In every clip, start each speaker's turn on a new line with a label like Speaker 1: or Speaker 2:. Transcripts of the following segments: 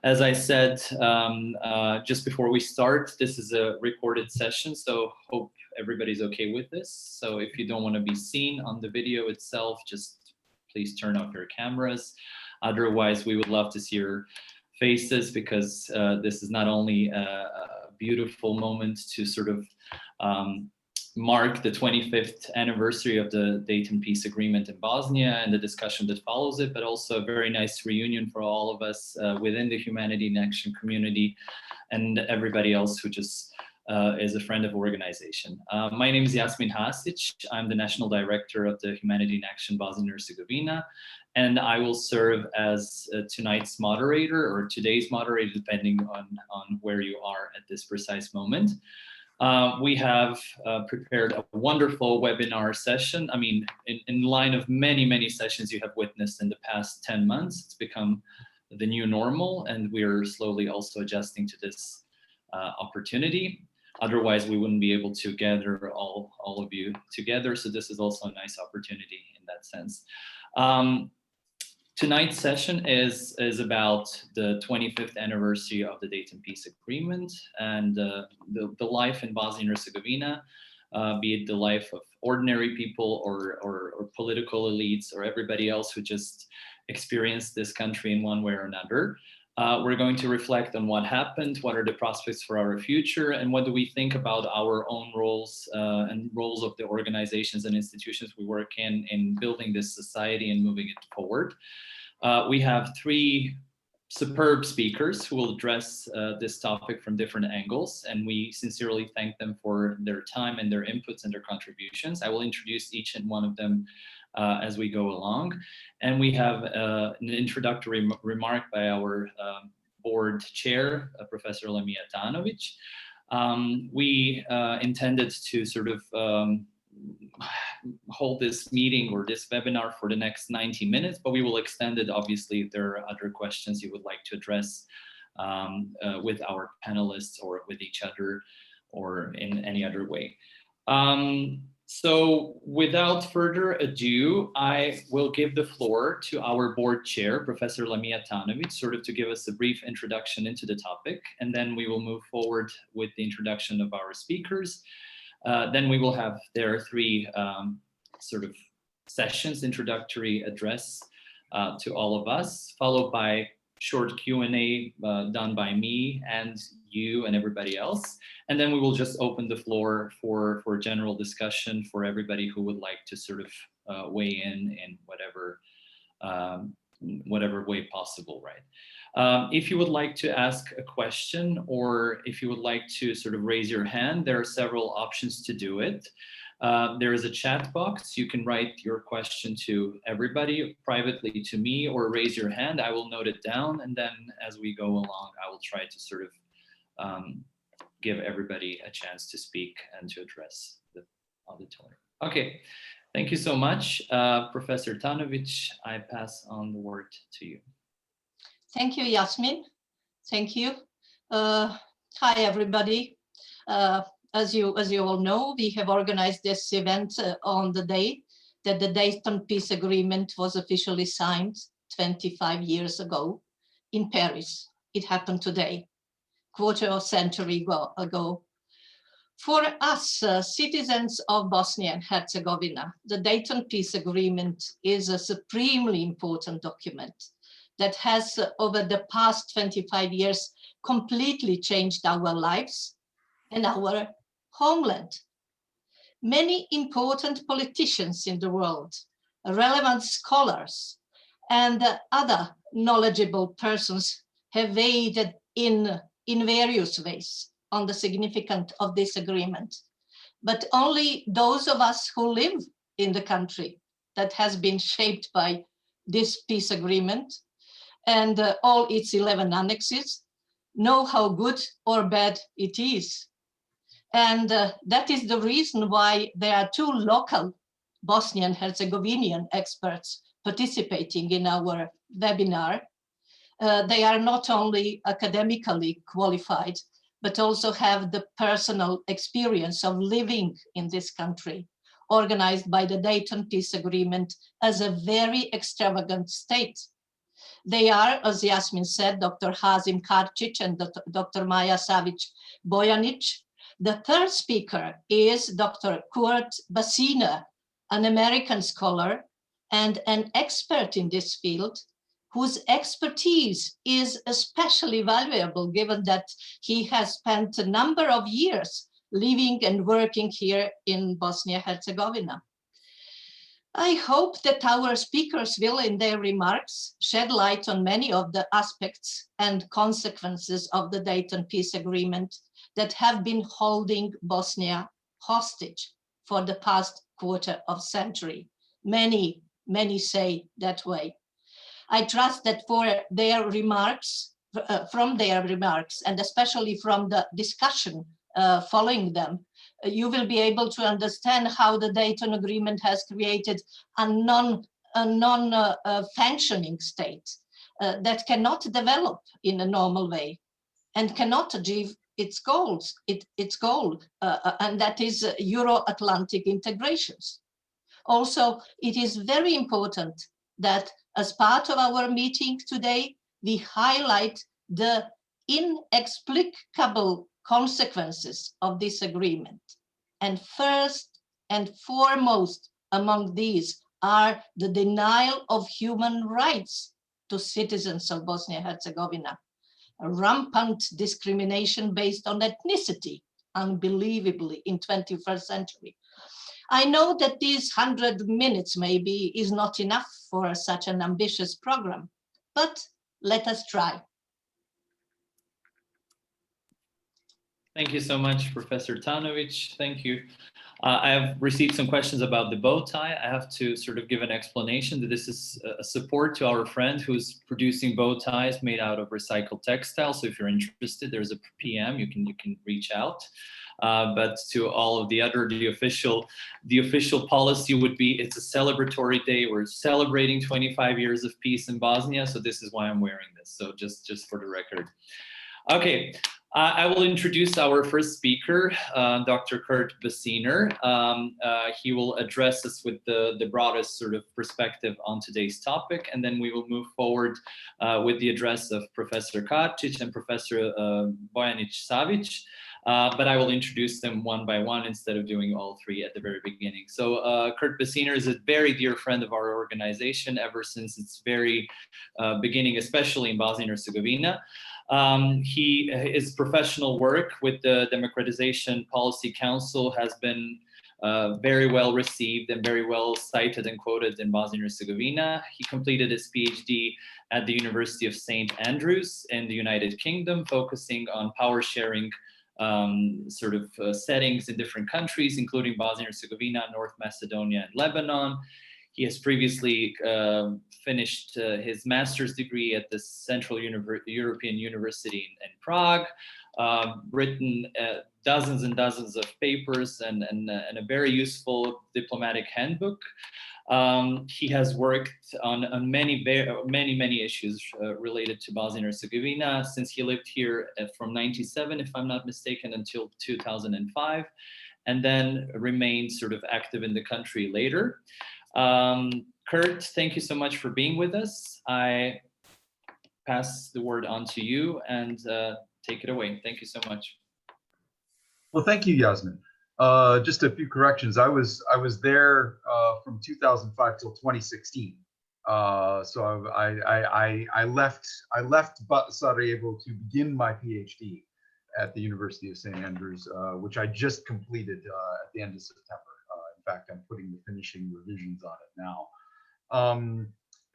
Speaker 1: As I said, just before we start, this is a recorded session, so hope everybody's okay with this. So if you don't want to be seen on the video itself, just please turn off your cameras. Otherwise, we would love to see your faces, because this is not only a beautiful moment to sort of mark the 25th anniversary of the Dayton Peace Agreement in Bosnia and the discussion that follows it, but also a very nice reunion for all of us within the Humanity in Action community and everybody else who just is a friend of organization. My name is Jasmin Hasic. I'm the National Director of the Humanity in Action Bosnia-Herzegovina, and I will serve as tonight's moderator, or today's moderator, depending on where you are at this precise moment. We have prepared a wonderful webinar session. I mean, in line of many, many sessions you have witnessed in the past 10 months, it's become the new normal, and we're slowly also adjusting to this opportunity. Otherwise, we wouldn't be able to gather all of you together. So this is also a nice opportunity in that sense. Tonight's session is about the 25th anniversary of the Dayton Peace Agreement and the life in Bosnia and Herzegovina, be it the life of ordinary people or political elites or everybody else who just experienced this country in one way or another. We're going to reflect on what happened, what are the prospects for our future, and what do we think about our own roles and roles of the organizations and institutions we work in building this society and moving it forward. We have three superb speakers who will address this topic from different angles, and we sincerely thank them for their time and their inputs and their contributions. I will introduce each and one of them as we go along. And we have an introductory remark by our board chair, Professor Lemija Tanović. We intended to sort of hold this meeting or this webinar for the next 90 minutes, but we will extend it, obviously, if there are other questions you would like to address with our panelists or with each other or in any other way. So without further ado, I will give the floor to our board chair, Professor Lemija Tanović, sort of to give us a brief introduction into the topic, and then we will move forward with the introduction of our speakers. Then we will have their three sort of sessions, introductory address to all of us, followed by short Q&A done by me and you and everybody else. And then we will just open the floor for general discussion for everybody who would like to sort of weigh in whatever way possible, right? If you would like to ask a question, or if you would like to sort of raise your hand, there are several options to do it. There is a chat box. You can write your question to everybody, privately to me, or raise your hand. I will note it down, and then as we go along, I will try to sort of give everybody a chance to speak and to address the auditorium. Okay, thank you so much. Professor Tanović, I pass on the word to you.
Speaker 2: Thank you, Jasmin. Thank you. Hi, everybody. As you all know, we have organized this event on the day that the Dayton Peace Agreement was officially signed 25 years ago in Paris. It happened today, quarter of a century ago. For us, citizens of Bosnia and Herzegovina, the Dayton Peace Agreement is a supremely important document that has, over the past 25 years, completely changed our lives and our homeland. Many important politicians in the world, relevant scholars, and other knowledgeable persons have weighed in various ways on the significance of this agreement. But only those of us who live in the country that has been shaped by this peace agreement and all its 11 annexes know how good or bad it is. And that is the reason why there are two local Bosnian Herzegovinian experts participating in our webinar. They are not only academically qualified, but also have the personal experience of living in this country, organized by the Dayton Peace Agreement as a very extravagant state. They are, as Yasmin said, Dr. Hazim Karčić and Dr. Maja Savić-Bojanić. The third speaker is Dr. Kurt Basiner, an American scholar and an expert in this field, whose expertise is especially valuable given that he has spent a number of years living and working here in Bosnia-Herzegovina. I hope that our speakers will, in their remarks, shed light on many of the aspects and consequences of the Dayton Peace Agreement that have been holding Bosnia hostage for the past quarter of century. Many say that way. I trust that from their remarks, and especially from the discussion following them, you will be able to understand how the Dayton Agreement has created a non-functioning state that cannot develop in a normal way and cannot achieve its goal, and that is Euro-Atlantic integrations. Also, it is very important that as part of our meeting today, we highlight the inexplicable consequences of this agreement. And first and foremost among these are the denial of human rights to citizens of Bosnia-Herzegovina, rampant discrimination based on ethnicity, unbelievably in 21st century. I know that these 100 minutes maybe is not enough for such an ambitious program, but let us try.
Speaker 1: Thank you so much, Professor Tanovic. Thank you. I have received some questions about the bow tie. I have to sort of give an explanation that this is a support to our friend who's producing bow ties made out of recycled textiles. So if you're interested, there's a PM, you can reach out. But to all of the other, the official policy would be, it's a celebratory day. We're celebrating 25 years of peace in Bosnia. So this is why I'm wearing this. So just for the record. Okay. I will introduce our first speaker, Dr. Kurt Basiner. He will address us with the broadest sort of perspective on today's topic, and then we will move forward with the address of Professor Karčić and Professor Bojanić-Savić. But I will introduce them one by one instead of doing all three at the very beginning. So Kurt Basiner is a very dear friend of our organization ever since its very beginning, especially in Bosnia-Herzegovina. His professional work with the Democratization Policy Council has been very well received and very well cited and quoted in Bosnia-Herzegovina. He completed his PhD at the University of St. Andrews in the United Kingdom, focusing on power sharing settings in different countries, including Bosnia-Herzegovina, North Macedonia, and Lebanon. He has previously finished his master's degree at the Central European University in Prague, written dozens and dozens of papers and a very useful diplomatic handbook. He has worked on many issues related to Bosnia-Herzegovina since he lived here from 1997, if I'm not mistaken, until 2005, and then remained sort of active in the country later. Kurt, thank you so much for being with us. I pass the word on to you and take it away. Thank you so much.
Speaker 3: Well, thank you, Yasmin. Just a few corrections. I was there from 2005 till 2016. So I left Sarajevo to begin my PhD at the University of St. Andrews, which I just completed at the end of September. In fact, I'm putting the finishing revisions on it now.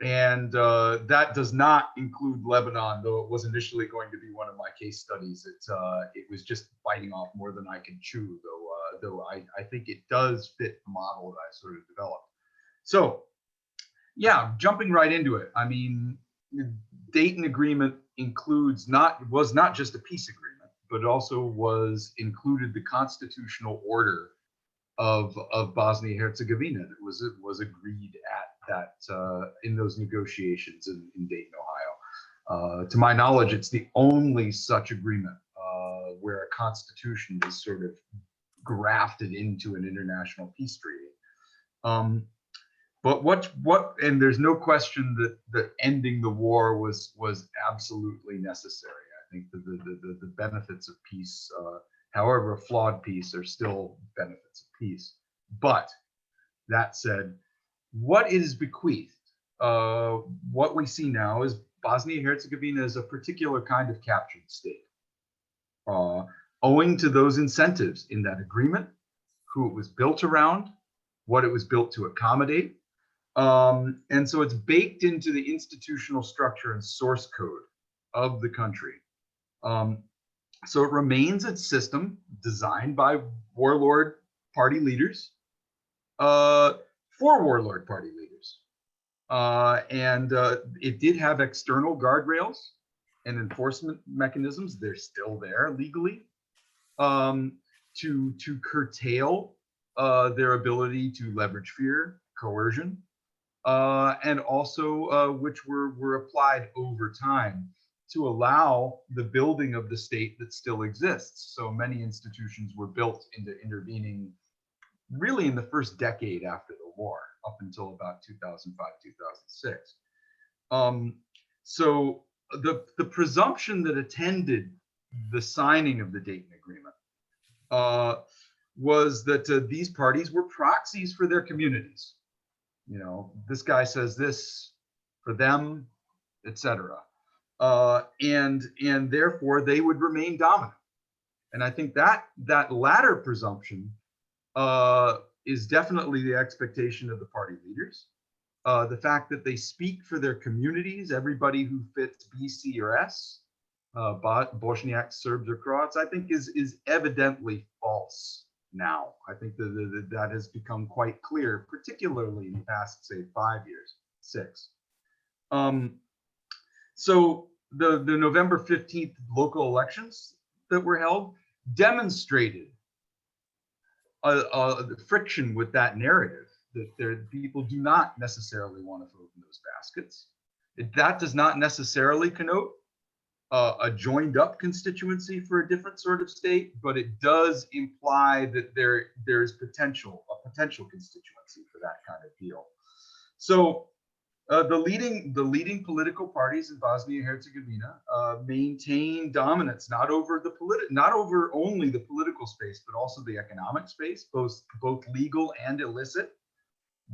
Speaker 3: That does not include Lebanon, though it was initially going to be one of my case studies. It was just biting off more than I can chew, though I think it does fit the model that I sort of developed. So yeah, jumping right into it. I mean, the Dayton Agreement was not just a peace agreement, but also included the constitutional order of Bosnia-Herzegovina that was agreed at that in those negotiations in Dayton, Ohio. To my knowledge, it's the only such agreement where a constitution is sort of grafted into an international peace treaty. But and there's no question that ending the war was absolutely necessary. I think the benefits of peace, however flawed peace, are still benefits of peace. But that said, what is bequeathed? What we see now is Bosnia-Herzegovina is a particular kind of captured state, owing to those incentives in that agreement, who it was built around, what it was built to accommodate. And so it's baked into the institutional structure and source code of the country. So it remains a system designed by warlord party leaders, for warlord party leaders. And it did have external guardrails and enforcement mechanisms. They're still there legally, to curtail their ability to leverage fear, coercion, and also which were applied over time to allow the building of the state that still exists. So many institutions were built into intervening really in the first decade after the war, up until about 2005, 2006. So the presumption that attended the signing of the Dayton Agreement was that these parties were proxies for their communities. You know, this guy says this for them, etc. And therefore they would remain dominant. And I think that latter presumption is definitely the expectation of the party leaders. The fact that they speak for their communities, everybody who fits B, C, or S, Bosniaks, Serbs, or Croats, I think is evidently false now. I think that has become quite clear, particularly in the past, say, 5 years, 6. So the November 15th local elections that were held demonstrated the friction with that narrative, that people do not necessarily want to vote in those baskets. That does not necessarily connote a joined up constituency for a different sort of state, but it does imply that there's a potential constituency for that kind of deal. So the leading political parties in Bosnia-Herzegovina maintain dominance not over only the political space, but also the economic space, both legal and illicit,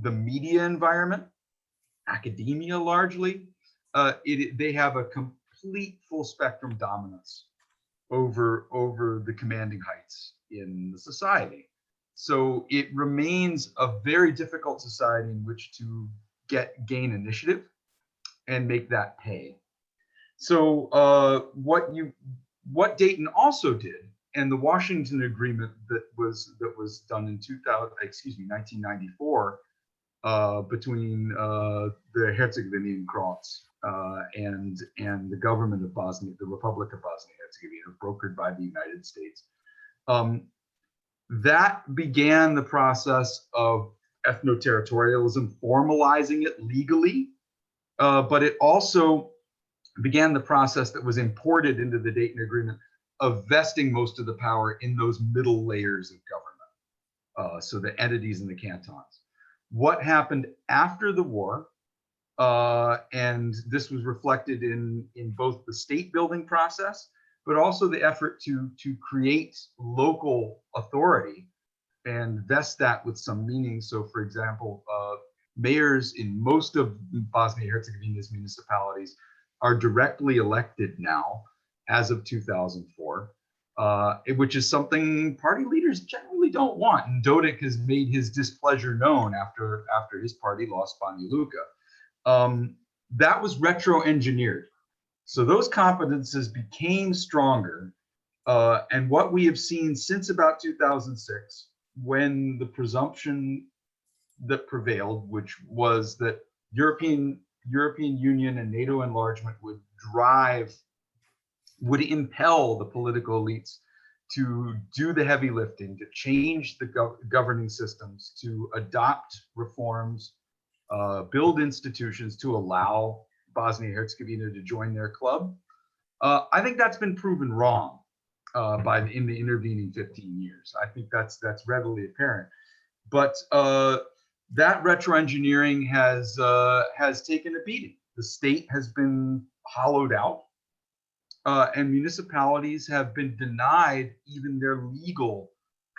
Speaker 3: the media environment, academia largely. They have a complete full spectrum dominance over the commanding heights in the society. So it remains a very difficult society in which to gain initiative and make that pay. So what Dayton also did, and the Washington Agreement that was done in 1994 between the Herzegovinian Croats and the government of Bosnia, the Republic of Bosnia-Herzegovina, brokered by the United States, that began the process of ethno-territorialism, formalizing it legally, but it also began the process that was imported into the Dayton Agreement of vesting most of the power in those middle layers of government, so the entities and the cantons. What happened after the war, and this was reflected in both the state building process, but also the effort to create local authority and vest that with some meaning. So, for example, mayors in most of Bosnia-Herzegovina's municipalities are directly elected now, as of 2004, which is something party leaders generally don't want. And Dodik has made his displeasure known after his party lost Banja Luka. That was retro-engineered. So those competences became stronger. And what we have seen since about 2006, when the presumption that prevailed, which was that European Union and NATO enlargement would impel the political elites to do the heavy lifting, to change the governing systems, to adopt reforms, build institutions to allow Bosnia-Herzegovina to join their club. I think that's been proven wrong in the intervening 15 years. I think that's readily apparent. But that retroengineering has taken a beating. The state has been hollowed out, and municipalities have been denied even their legal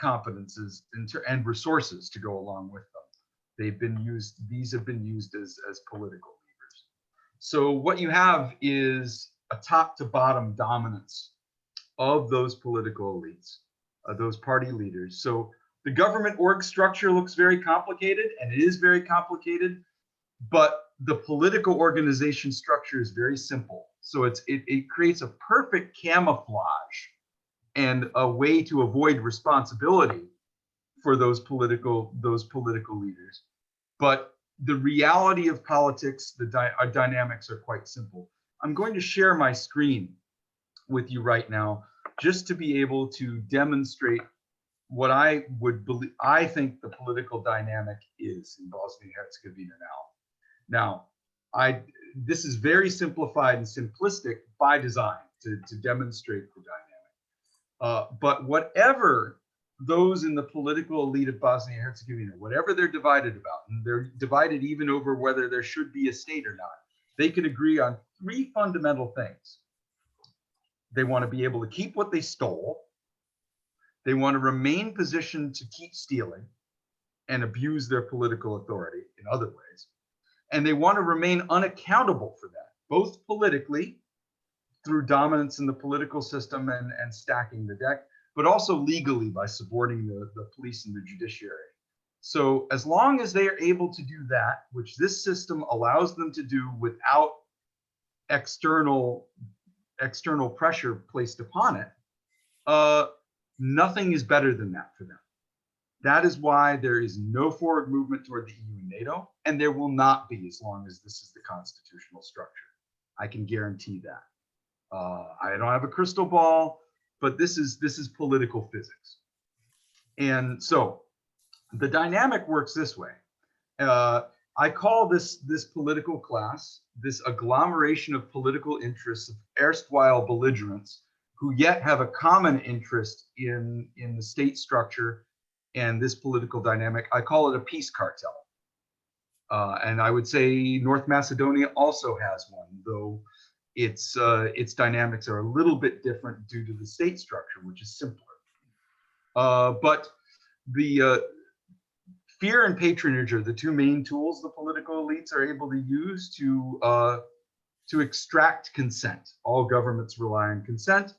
Speaker 3: competences and resources to go along with them. They've been used; these have been used as political levers. So what you have is a top to bottom dominance of those political elites, those party leaders. So the government org structure looks very complicated, and it is very complicated, but the political organization structure is very simple. So it creates a perfect camouflage and a way to avoid responsibility for those political leaders. But the reality of politics, the dynamics are quite simple. I'm going to share my screen with you right now, just to be able to demonstrate what I would believe, I think the political dynamic is in Bosnia and Herzegovina now. Now, this is very simplified and simplistic by design to demonstrate the dynamic. But whatever those in the political elite of Bosnia and Herzegovina, whatever they're divided about, and they're divided even over whether there should be a state or not, they can agree on three fundamental things. They want to be able to keep what they stole. They want to remain positioned to keep stealing and abuse their political authority in other ways. And they want to remain unaccountable for that, both politically through dominance in the political system and stacking the deck, but also legally by supporting the police and the judiciary. So as long as they are able to do that, which this system allows them to do without external pressure placed upon it, nothing is better than that for them. That is why there is no forward movement toward the EU and NATO, and there will not be as long as this is the constitutional structure. I can guarantee that. I don't have a crystal ball, but this is political physics. And so the dynamic works this way. I call this political class, this agglomeration of political interests of erstwhile belligerents who yet have a common interest in the state structure and this political dynamic. I call it a peace cartel. And I would say North Macedonia also has one, though its dynamics are a little bit different due to the state structure, which is simpler. But the fear and patronage are the two main tools the political elites are able to use to extract consent. All governments rely on consent.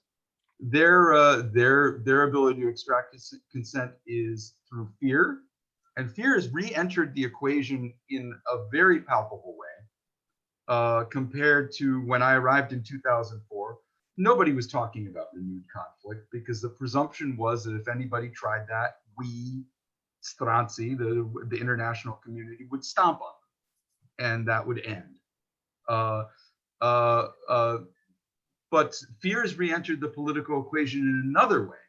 Speaker 3: Their ability to extract consent is through fear, and fear has re-entered the equation in a very palpable way. Compared to when I arrived in 2004, nobody was talking about renewed conflict because the presumption was that if anybody tried that, we, Stranci, the international community, would stomp on them, and that would end. But fear has re-entered the political equation in another way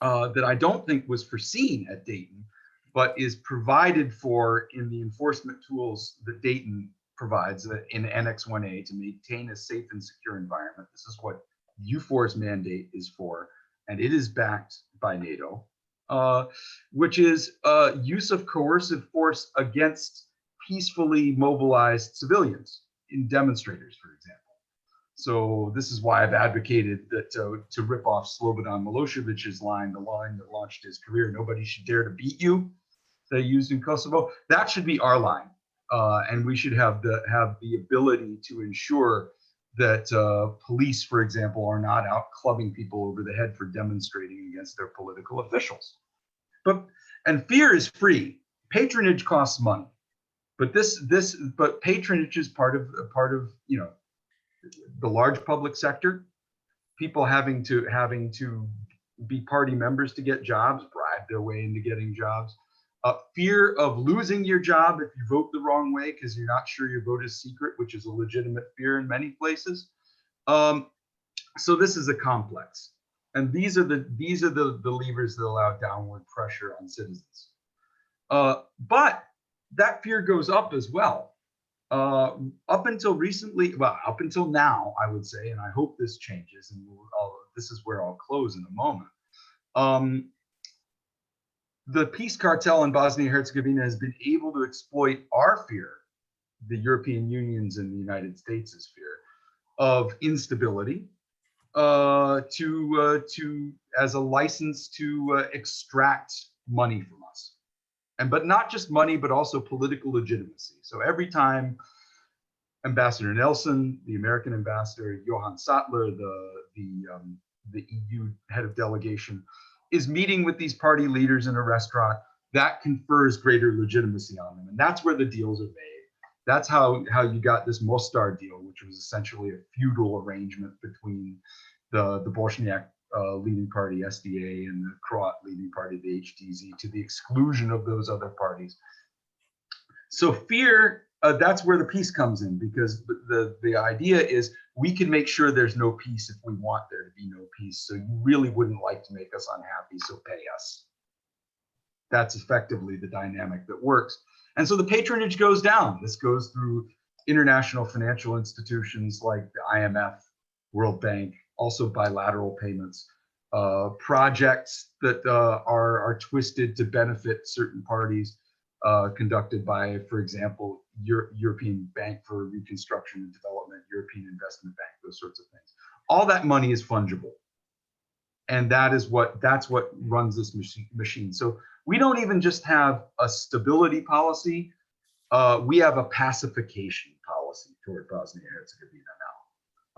Speaker 3: that I don't think was foreseen at Dayton, but is provided for in the enforcement tools that Dayton provides in Annex 1A to maintain a safe and secure environment. This is what EUFOR's mandate is for, and it is backed by NATO, which is use of coercive force against peacefully mobilized civilians in demonstrators, for example. So this is why I've advocated that to rip off Slobodan Milosevic's line, the line that launched his career, "Nobody should dare to beat you," that he used in Kosovo. That should be our line, and we should have the ability to ensure that police, for example, are not out clubbing people over the head for demonstrating against their political officials. And fear is free. Patronage costs money, but patronage is part of the large public sector, people having to be party members to get jobs, bribe their way into getting jobs, fear of losing your job if you vote the wrong way because you're not sure your vote is secret, which is a legitimate fear in many places. So this is a complex, and these are the levers that allow downward pressure on citizens. But that fear goes up as well. Up until recently, well, up until now, I would say, and I hope this changes, and this is where I'll close in a moment. the peace cartel in Bosnia-Herzegovina has been able to exploit our fear, the European Union's and the United States' fear of instability, as a license to extract money from us, but not just money, but also political legitimacy. So every time Ambassador Nelson, the American ambassador, Johann Sattler, the EU head of delegation, is meeting with these party leaders in a restaurant, that confers greater legitimacy on them, and that's where the deals are made. That's how you got this Mostar deal, which was essentially a feudal arrangement between the Bosniak leading party SDA and the Croat leading party the HDZ, to the exclusion of those other parties. So fear, that's where the peace comes in, because the idea is we can make sure there's no peace if we want there to be no peace. So you really wouldn't like to make us unhappy, so pay us. That's effectively the dynamic that works. And so the patronage goes down. This goes through international financial institutions like the IMF, World Bank, also bilateral payments, projects that are twisted to benefit certain parties, conducted by, for example, European Bank for Reconstruction and Development, European Investment Bank, those sorts of things. All that money is fungible, and that's what runs this machine. So we don't even just have a stability policy, we have a pacification policy toward Bosnia-Herzegovina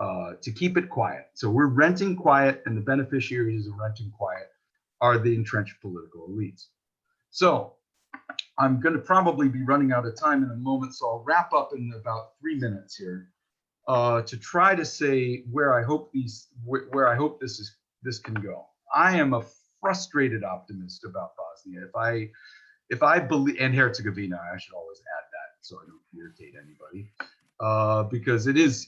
Speaker 3: now, to keep it quiet. So we're renting quiet, and the beneficiaries of renting quiet are the entrenched political elites. So I'm going to probably be running out of time in a moment, so I'll wrap up in about 3 minutes here, to try to say where I hope this can go. I am a frustrated optimist about Bosnia. If I believe, and Herzegovina, I should always add that so I don't irritate anybody, because it is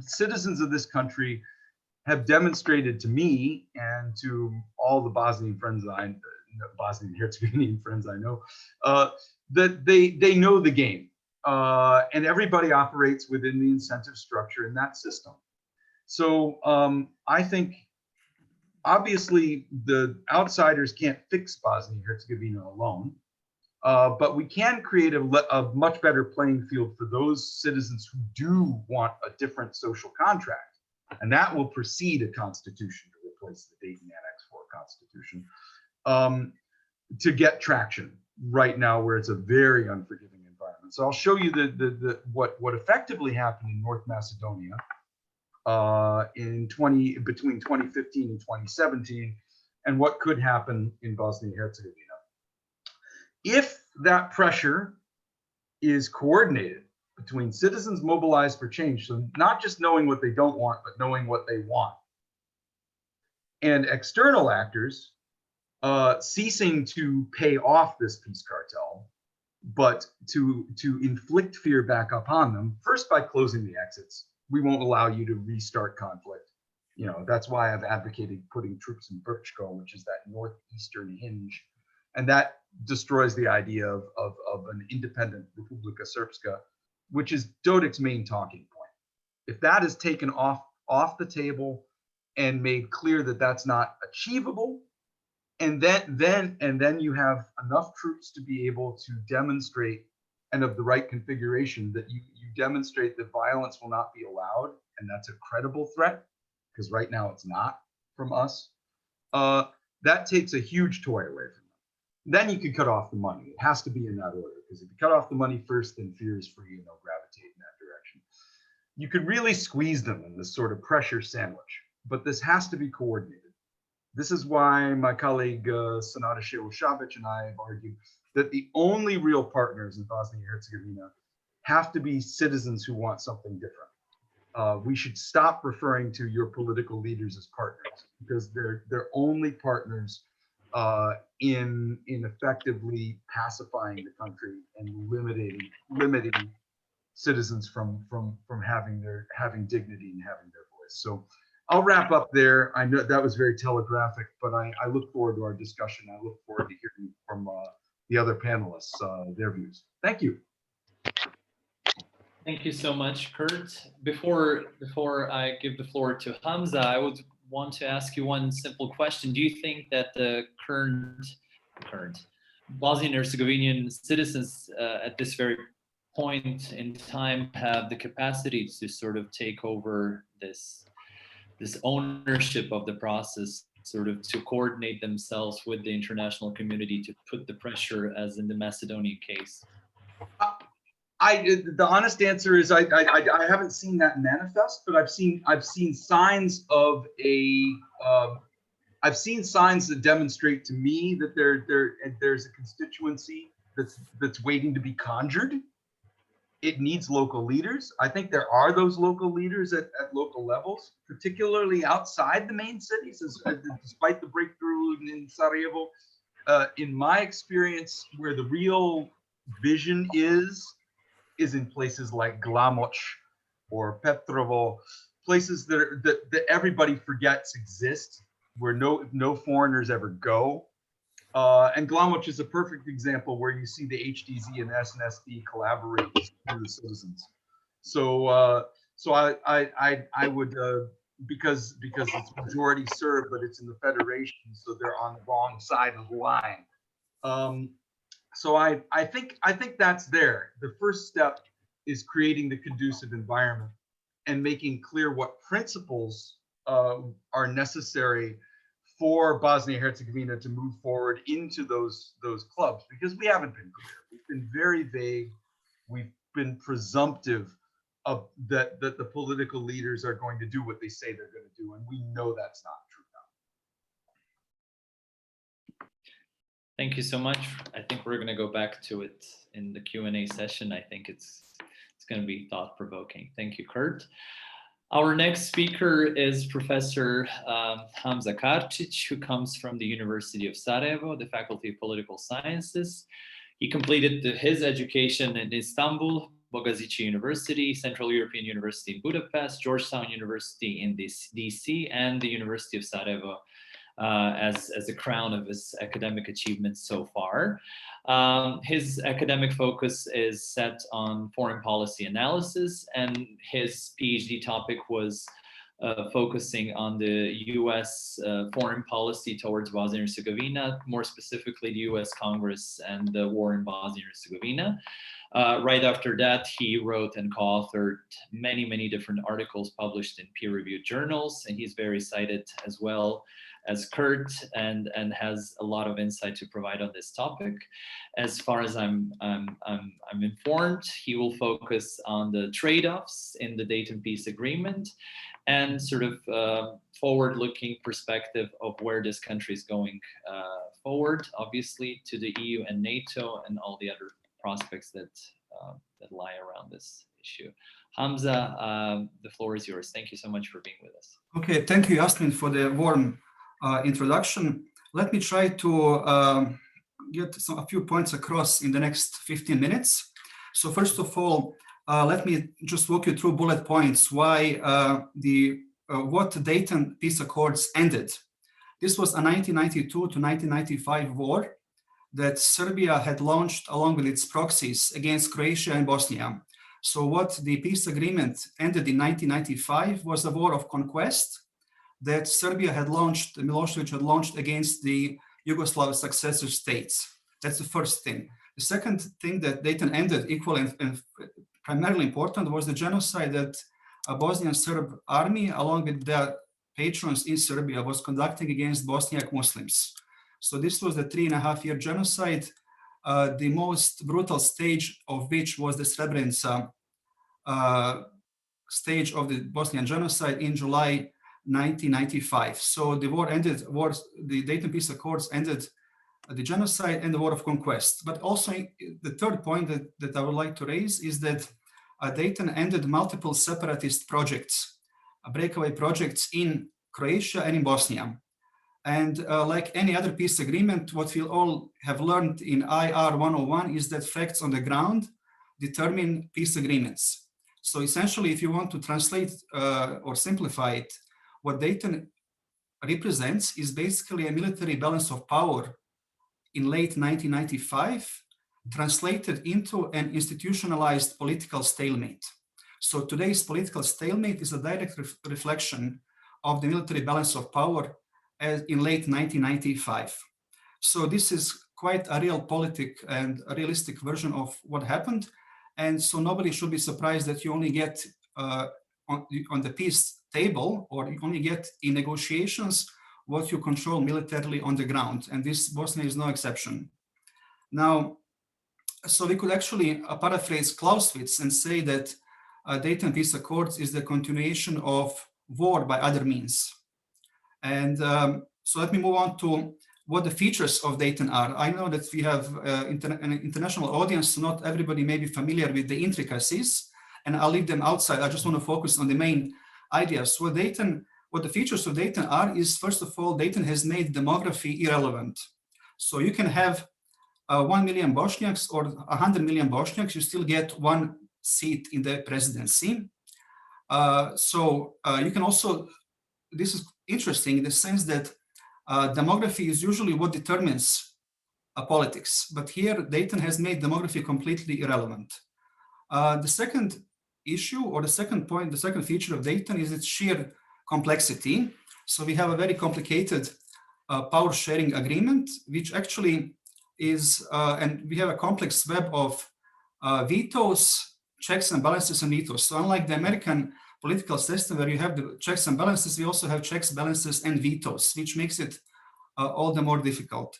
Speaker 3: citizens of this country have demonstrated to me and to all the Bosnian and Herzegovinian friends I know, that they know the game, and everybody operates within the incentive structure in that system. So I think obviously the outsiders can't fix Bosnia and Herzegovina alone, but we can create a much better playing field for those citizens who do want a different social contract, and that will precede a constitution to replace the Dayton Annex IV constitution, to get traction right now where it's a very unforgiving environment. So I'll show you what effectively happened in North Macedonia between 2015 and 2017, and what could happen in Bosnia and Herzegovina. If that pressure is coordinated between citizens mobilized for change, so not just knowing what they don't want, but knowing what they want, and external actors ceasing to pay off this peace cartel, but to inflict fear back upon them, first by closing the exits. We won't allow you to restart conflict. You know, that's why I've advocated putting troops in Brčko, which is that northeastern hinge, and that destroys the idea of an independent Republika Srpska, which is Dodik's main talking point. If that is taken off the table and made clear that that's not achievable, and then you have enough troops to be able to demonstrate, and of the right configuration, that you demonstrate that violence will not be allowed, and that's a credible threat, because right now it's not from us, that takes a huge toy away from them. Then you can cut off the money. It has to be in that order, because if you cut off the money first, then fear is free and they'll gravitate in that direction. You could really squeeze them in this sort of pressure sandwich, but this has to be coordinated. This is why my colleague Senada Sherošavić and I have argued that the only real partners in Bosnia and Herzegovina have to be citizens who want something different. We should stop referring to your political leaders as partners, because they're only partners in effectively pacifying the country and limiting citizens from having dignity and having their voice. So I'll wrap up there. I know that was very telegraphic, but I look forward to our discussion. I look forward to hearing from the other panelists, their views. Thank you.
Speaker 1: Thank you so much, Kurt. Before I give the floor to Hamza, I would want to ask you one simple question. Do you think that the current Bosnian Herzegovinian citizens at this very point in time have the capacity to sort of take over this ownership of the process, sort of to coordinate themselves with the international community to put the pressure, as in the Macedonian case?
Speaker 3: The honest answer is I haven't seen that manifest, but I've seen signs of I've seen signs that demonstrate to me that there's a constituency that's waiting to be conjured. It needs local leaders. I think there are those local leaders at local levels, particularly outside the main cities, despite the breakthrough in Sarajevo. In my experience, where the real vision is in places like Glamoch or Petrovo, places that everybody forgets exist, where no foreigners ever go. And Glamoch is a perfect example where you see the HDZ and SNSD collaborate with the citizens. So I would because it's majority Serb, but it's in the federation, so they're on the wrong side of the line. So I think that's there. The first step is creating the conducive environment and making clear what principles are necessary for Bosnia-Herzegovina to move forward into those clubs, because we haven't been clear. We've been very vague. We've been presumptive of that the political leaders are going to do what they say they're going to do, and we know that's not true now.
Speaker 1: Thank you so much. I think we're going to go back to it in the Q&A session. I think it's going to be thought-provoking. Thank you, Kurt. Our next speaker is Professor Hamza Karčić, who comes from the University of Sarajevo, the Faculty of Political Sciences. He completed his education in Istanbul, Bogazici University, Central European University in Budapest, Georgetown University in DC, and the University of Sarajevo as the crown of his academic achievements so far. His academic focus is set on foreign policy analysis, and his PhD topic was focusing on the US foreign policy towards Bosnia-Herzegovina, more specifically the US Congress and the war in Bosnia-Herzegovina. Right after that, he wrote and co-authored many different articles published in peer-reviewed journals, and he's very cited as well as Kurt, and has a lot of insight to provide on this topic. As far as I'm informed, he will focus on the trade-offs in the Dayton Peace Agreement and sort of forward-looking perspective of where this country is going forward, obviously, to the EU and NATO and all the other prospects that lie around this issue. Hamza, the floor is yours. Thank you so much for being with us.
Speaker 4: Okay, thank you, Yasmin, for the warm introduction. Let me try to get a few points across in the next 15 minutes. So first of all, let me just walk you through bullet points why what Dayton Peace Accords ended. This was a 1992 to 1995 war that Serbia had launched along with its proxies against Croatia and Bosnia. So what the peace agreement ended in 1995 was a war of conquest that Serbia had launched, Milosevic had launched against the Yugoslav successor states. That's the first thing. The second thing that Dayton ended, equal and primarily important, was the genocide that a Bosnian Serb army, along with their patrons in Serbia, was conducting against Bosniak Muslims. So this was the 3.5-year genocide, the most brutal stage of which was the Srebrenica stage of the Bosnian genocide in July 1995. So the war ended, the Dayton Peace Accords ended the genocide and the war of conquest. But also the third point that I would like to raise is that Dayton ended multiple separatist projects, breakaway projects in Croatia and in Bosnia. And like any other peace agreement, what we all have learned in IR 101 is that facts on the ground determine peace agreements. So essentially, if you want to translate or simplify it, what Dayton represents is basically a military balance of power in late 1995, translated into an institutionalized political stalemate. So today's political stalemate is a direct reflection of the military balance of power as in late 1995. So this is quite a realpolitik and a realistic version of what happened. And so nobody should be surprised that you only get on the peace table, or you only get in negotiations what you control militarily on the ground. And this Bosnia is no exception. Now, so we could actually paraphrase Clausewitz and say that Dayton Peace Accords is the continuation of war by other means. And so let me move on to what the features of Dayton are. I know that we have an international audience, so not everybody may be familiar with the intricacies, and I'll leave them outside. I just want to focus on the main ideas. So what the features of Dayton are is, first of all, Dayton has made demography irrelevant. So you can have 1 million Bosniaks or 100 million Bosniaks, you still get one seat in the presidency. You can also, this is interesting in the sense that demography is usually what determines politics, but here Dayton has made demography completely irrelevant. The second issue, or the second point, the second feature of Dayton is its sheer complexity. So we have a very complicated power sharing agreement, which actually is, and we have a complex web of vetoes, checks and balances and vetoes. So unlike the American political system where you have the checks and balances, we also have checks, balances, and vetoes, which makes it all the more difficult.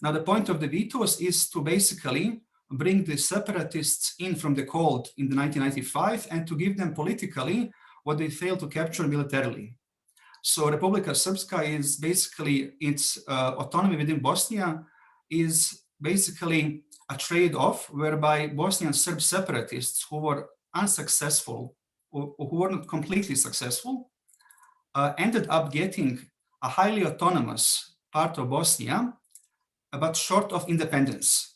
Speaker 4: Now, the point of the vetoes is to basically bring the separatists in from the cold in the 1995 and to give them politically what they failed to capture militarily. So Republika Srpska is basically, its autonomy within Bosnia is basically a trade-off whereby Bosnian Serb separatists who were unsuccessful, who were not completely successful, ended up getting a highly autonomous part of Bosnia, but short of independence.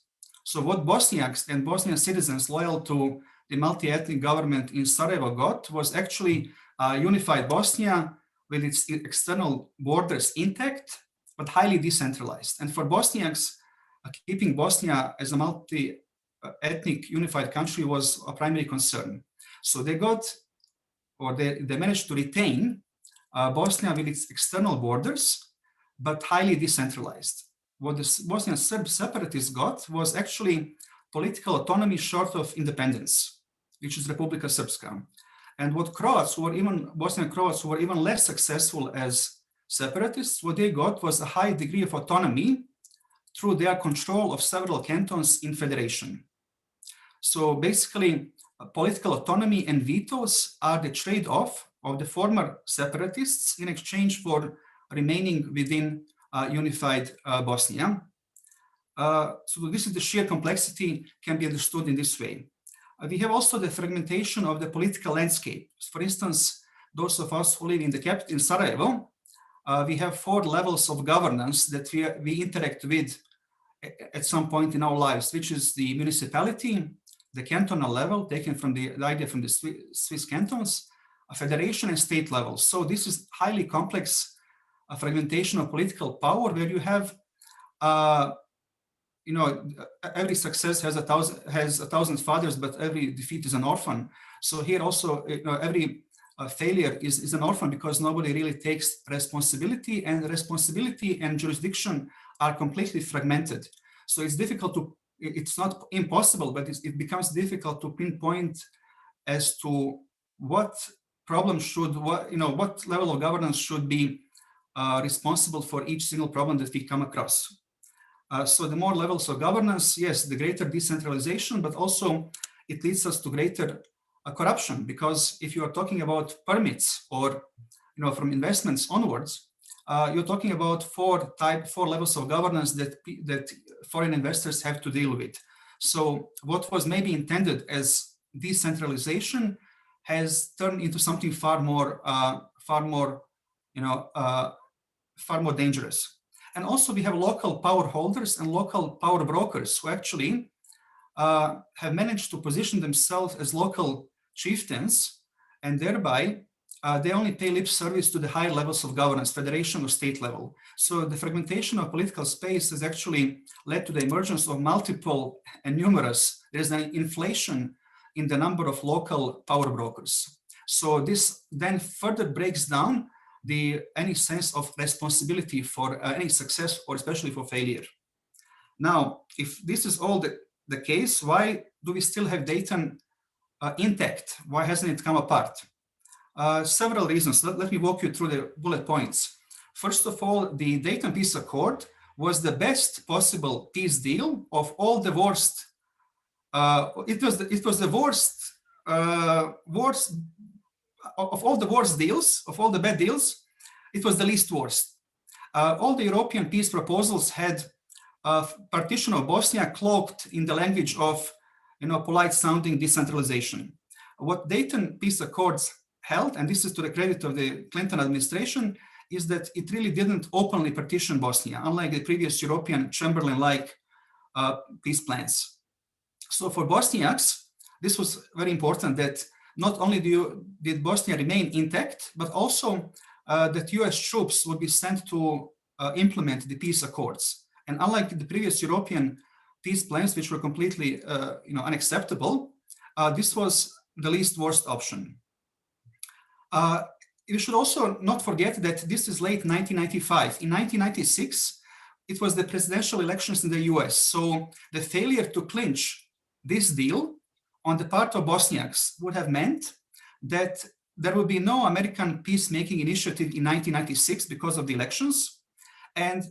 Speaker 4: So what Bosniaks and Bosnian citizens loyal to the multi-ethnic government in Sarajevo got was actually unified Bosnia with its external borders intact, but highly decentralized. And for Bosniaks, keeping Bosnia as a multi-ethnic unified country was a primary concern. So they got, or they managed to retain Bosnia with its external borders, but highly decentralized. What the Bosnian Serb separatists got was actually political autonomy short of independence, which is Republika Srpska. And what Croats, Bosnian Croats who were even less successful as separatists, what they got was a high degree of autonomy through their control of several cantons in federation. So basically, political autonomy and vetoes are the trade-off of the former separatists in exchange for remaining within unified Bosnia. So this is the sheer complexity can be understood in this way. We have also the fragmentation of the political landscape. For instance, those of us who live in the capital, in Sarajevo, we have 4 levels of governance that we interact with at some point in our lives, which is the municipality, the cantonal level, taken from the idea from the Swiss cantons, a federation, and state levels. So this is highly complex fragmentation of political power, where you have, every success has a thousand fathers, but every defeat is an orphan. So here also, every failure is an orphan because nobody really takes responsibility, and responsibility and jurisdiction are completely fragmented. So it's difficult to, it's not impossible, but it becomes difficult to pinpoint as to what problem should, what level of governance should be responsible for each single problem that we come across. So the more levels of governance, yes, the greater decentralization, but also it leads us to greater corruption, because if you are talking about permits or from investments onwards, you're talking about four levels of governance that foreign investors have to deal with. So what was maybe intended as decentralization has turned into something far more dangerous. And also we have local power holders and local power brokers who actually have managed to position themselves as local chieftains, and thereby they only pay lip service to the higher levels of governance, federation or state level. So the fragmentation of political space has actually led to the emergence of multiple and numerous, there's an inflation in the number of local power brokers. So this then further breaks down any sense of responsibility for any success or especially for failure. Now, if this is all the case, why do we still have Dayton intact? Why hasn't it come apart? Several reasons. Let me walk you through the bullet points. First of all, the Dayton Peace Accord was the best possible peace deal of all the worst. It was the worst of all the worst deals, of all the bad deals. It was the least worst. All the European peace proposals had partition of Bosnia cloaked in the language of, polite sounding decentralization. What Dayton Peace Accords held, and this is to the credit of the Clinton administration, is that it really didn't openly partition Bosnia, unlike the previous European Chamberlain-like peace plans. So for Bosniaks, this was very important that not only did Bosnia remain intact, but also that US troops would be sent to implement the peace accords. And unlike the previous European peace plans, which were completely unacceptable, this was the least worst option. You should also not forget that this is late 1995. In 1996, it was the presidential elections in the US. So the failure to clinch this deal on the part of Bosniaks would have meant that there would be no American peacemaking initiative in 1996 because of the elections. And,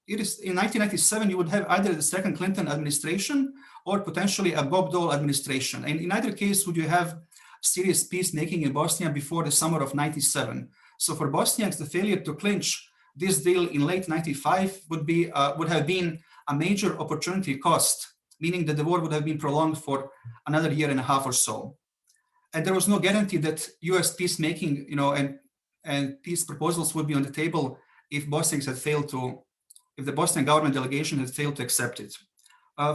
Speaker 4: it is in 1997, you would have either the second Clinton administration or potentially a Bob Dole administration. And in either case, would you have serious peacemaking in Bosnia before the summer of 97. So for Bosniaks, the failure to clinch this deal in late 95 would have been a major opportunity cost, meaning that the war would have been prolonged for another year and a half or so. And there was no guarantee that US peacemaking, and peace proposals would be on the table if Bosniaks had failed to, if the Bosnian government delegation had failed to accept it.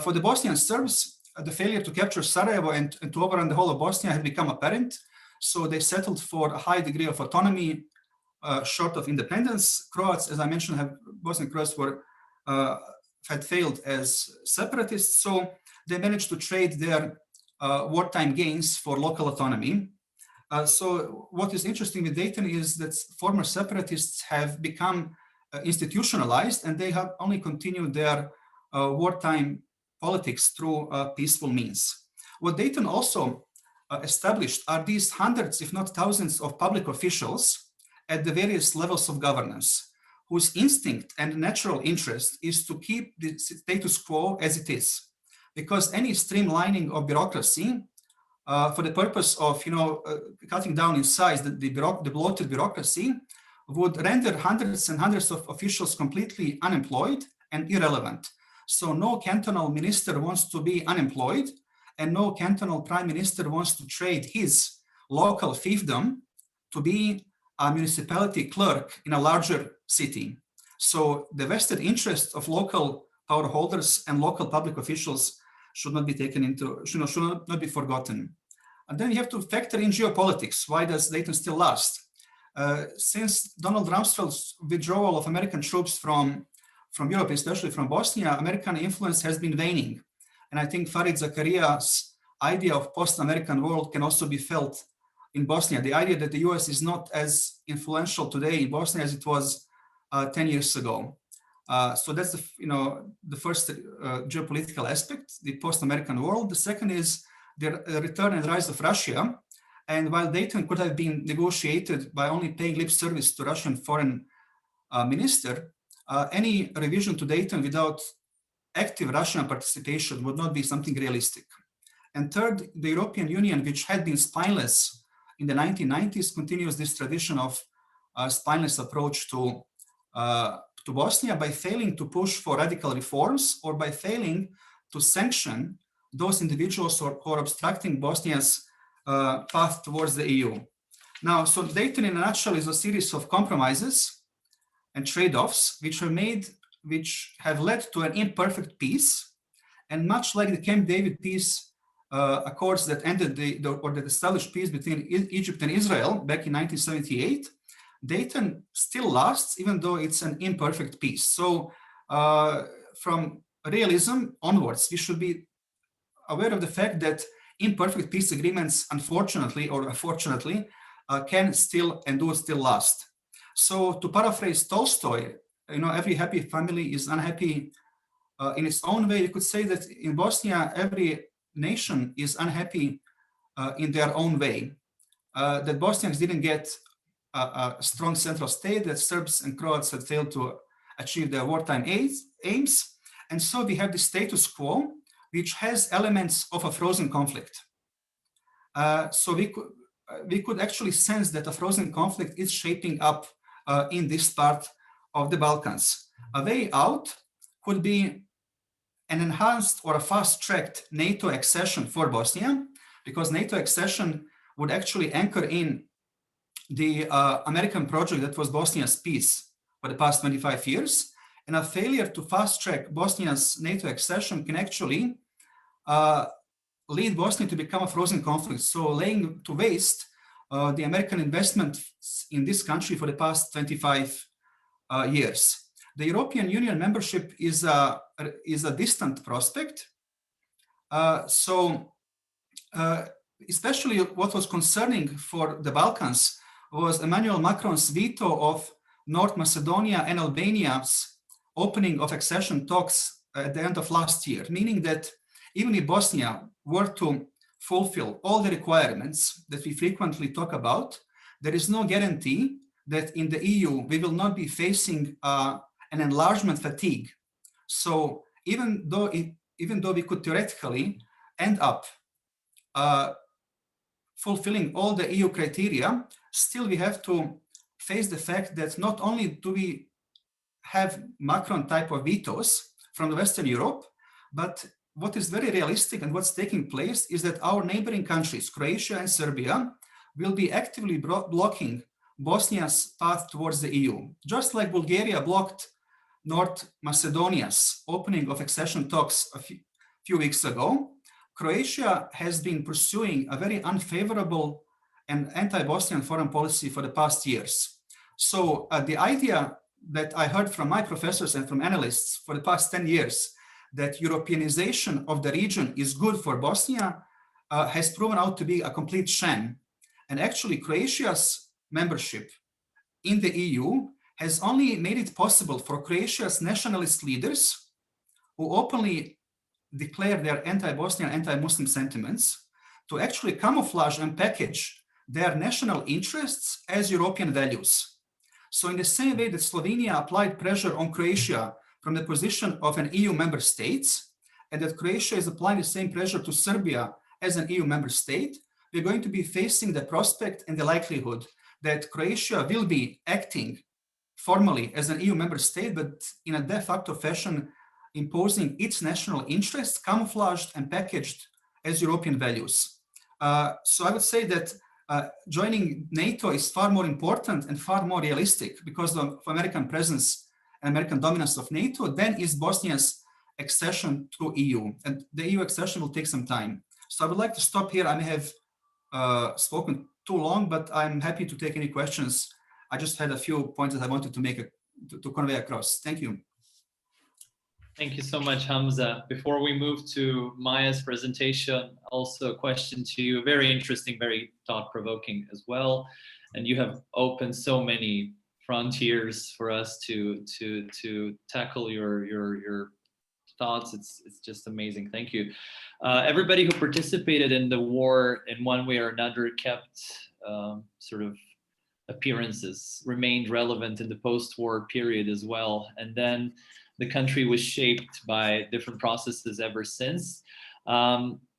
Speaker 4: For the Bosnian Serbs, the failure to capture Sarajevo and to overrun the whole of Bosnia had become apparent. So they settled for a high degree of autonomy, short of independence. Croats, as I mentioned, Bosnian Croats had failed as separatists. So they managed to trade their wartime gains for local autonomy. So what is interesting with Dayton is that former separatists have become institutionalized, and they have only continued their wartime politics through peaceful means. What Dayton also established are these hundreds, if not thousands, of public officials at the various levels of governance, whose instinct and natural interest is to keep the status quo as it is. Because any streamlining of bureaucracy for the purpose of cutting down in size the bloated bureaucracy would render hundreds and hundreds of officials completely unemployed and irrelevant. So no cantonal minister wants to be unemployed, and no cantonal prime minister wants to trade his local fiefdom to be a municipality clerk in a larger city. So the vested interest of local power holders and local public officials should not be taken into, should not be forgotten. And then you have to factor in geopolitics. Why does Dayton still last? Since Donald Rumsfeld's withdrawal of American troops from Europe, especially from Bosnia, American influence has been waning. And I think Farid Zakaria's idea of post-American world can also be felt in Bosnia. The idea that the US is not as influential today in Bosnia as it was 10 years ago. So that's the first geopolitical aspect, the post-American world. The second is the return and rise of Russia. And while Dayton could have been negotiated by only paying lip service to Russian foreign minister, any revision to Dayton without active Russian participation would not be something realistic. And third, the European Union, which had been spineless in the 1990s, continues this tradition of spineless approach to Bosnia by failing to push for radical reforms or by failing to sanction those individuals who are obstructing Bosnia's path towards the EU. Now, so Dayton in a nutshell is a series of compromises and trade-offs which have led to an imperfect peace. And much like the Camp David peace accords that ended that established peace between Egypt and Israel back in 1978, Dayton still lasts, even though it's an imperfect peace. So from realism onwards, we should be aware of the fact that imperfect peace agreements, unfortunately or fortunately, can still and do still last. So to paraphrase Tolstoy, every happy family is unhappy in its own way. You could say that in Bosnia, every nation is unhappy in their own way. That Bosniaks didn't get a strong central state, that Serbs and Croats had failed to achieve their wartime aims. And so we have the status quo, which has elements of a frozen conflict. So we could actually sense that a frozen conflict is shaping up in this part of the Balkans. A way out could be an enhanced or a fast-tracked NATO accession for Bosnia, because NATO accession would actually anchor in the American project that was Bosnia's peace for the past 25 years. And a failure to fast-track Bosnia's NATO accession can actually lead Bosnia to become a frozen conflict. So laying to waste the American investment in this country for the past 25 years. The European Union membership is a distant prospect. Especially what was concerning for the Balkans was Emmanuel Macron's veto of North Macedonia and Albania's opening of accession talks at the end of last year, meaning that even if Bosnia were to fulfill all the requirements that we frequently talk about, there is no guarantee that in the EU we will not be facing an enlargement fatigue. So even though we could theoretically end up fulfilling all the EU criteria, still we have to face the fact that not only do we have Macron type of vetoes from the Western Europe, but what is very realistic and what's taking place is that our neighboring countries, Croatia and Serbia, will be actively blocking Bosnia's path towards the EU. Just like Bulgaria blocked North Macedonia's opening of accession talks a few weeks ago, Croatia has been pursuing a very unfavorable and anti-Bosnian foreign policy for the past years. So the idea that I heard from my professors and from analysts for the past 10 years that Europeanization of the region is good for Bosnia has proven out to be a complete sham. And actually Croatia's membership in the EU has only made it possible for Croatia's nationalist leaders who openly declare their anti-Bosnian, anti-Muslim sentiments to actually camouflage and package their national interests as European values. So in the same way that Slovenia applied pressure on Croatia from the position of an EU member state, and that Croatia is applying the same pressure to Serbia as an EU member state, we're going to be facing the prospect and the likelihood that Croatia will be acting formally as an EU member state, but in a de facto fashion, imposing its national interests, camouflaged and packaged as European values. So I would say that joining NATO is far more important and far more realistic because of American presence and American dominance of NATO than is Bosnia's accession to EU. And the EU accession will take some time. So I would like to stop here. I may have spoken too long, but I'm happy to take any questions. I just had a few points that I wanted to make to convey across. Thank you.
Speaker 1: Thank you so much, Hamza. Before we move to Maya's presentation, also a question to you, very interesting, very thought-provoking as well. And you have opened so many frontiers for us to tackle your thoughts. It's just amazing. Thank you. Everybody who participated in the war in one way or another kept sort of appearances, remained relevant in the post-war period as well. And then the country was shaped by different processes ever since.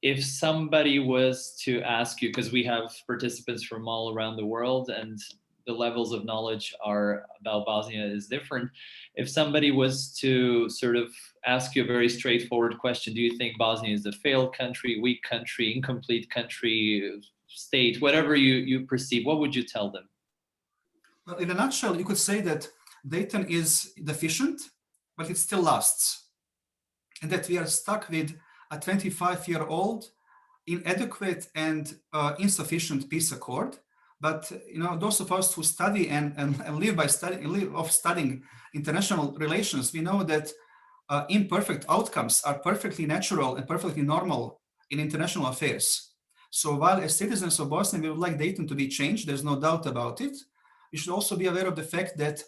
Speaker 1: If somebody was to ask you, because we have participants from all around the world and the levels of knowledge about Bosnia is different. If somebody was to sort of ask you a very straightforward question, do you think Bosnia is a failed country, weak country, incomplete country, state, whatever you perceive, what would you tell them?
Speaker 4: Well, in a nutshell, you could say that Dayton is deficient, but it still lasts. And that we are stuck with a 25-year-old inadequate and insufficient peace accord. But those of us who study and live off studying international relations, we know that imperfect outcomes are perfectly natural and perfectly normal in international affairs. So while as citizens of Bosnia, we would like Dayton to be changed, there's no doubt about it. we should also be aware of the fact that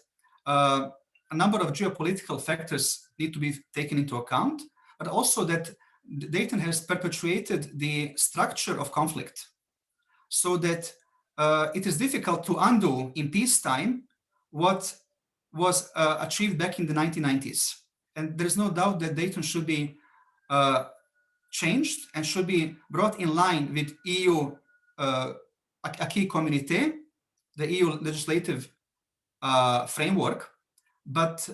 Speaker 4: a number of geopolitical factors need to be taken into account, but also that Dayton has perpetuated the structure of conflict so that it is difficult to undo in peacetime what was achieved back in the 1990s. And there's no doubt that Dayton should be changed and should be brought in line with EU acquis communautaire, the EU legislative framework. But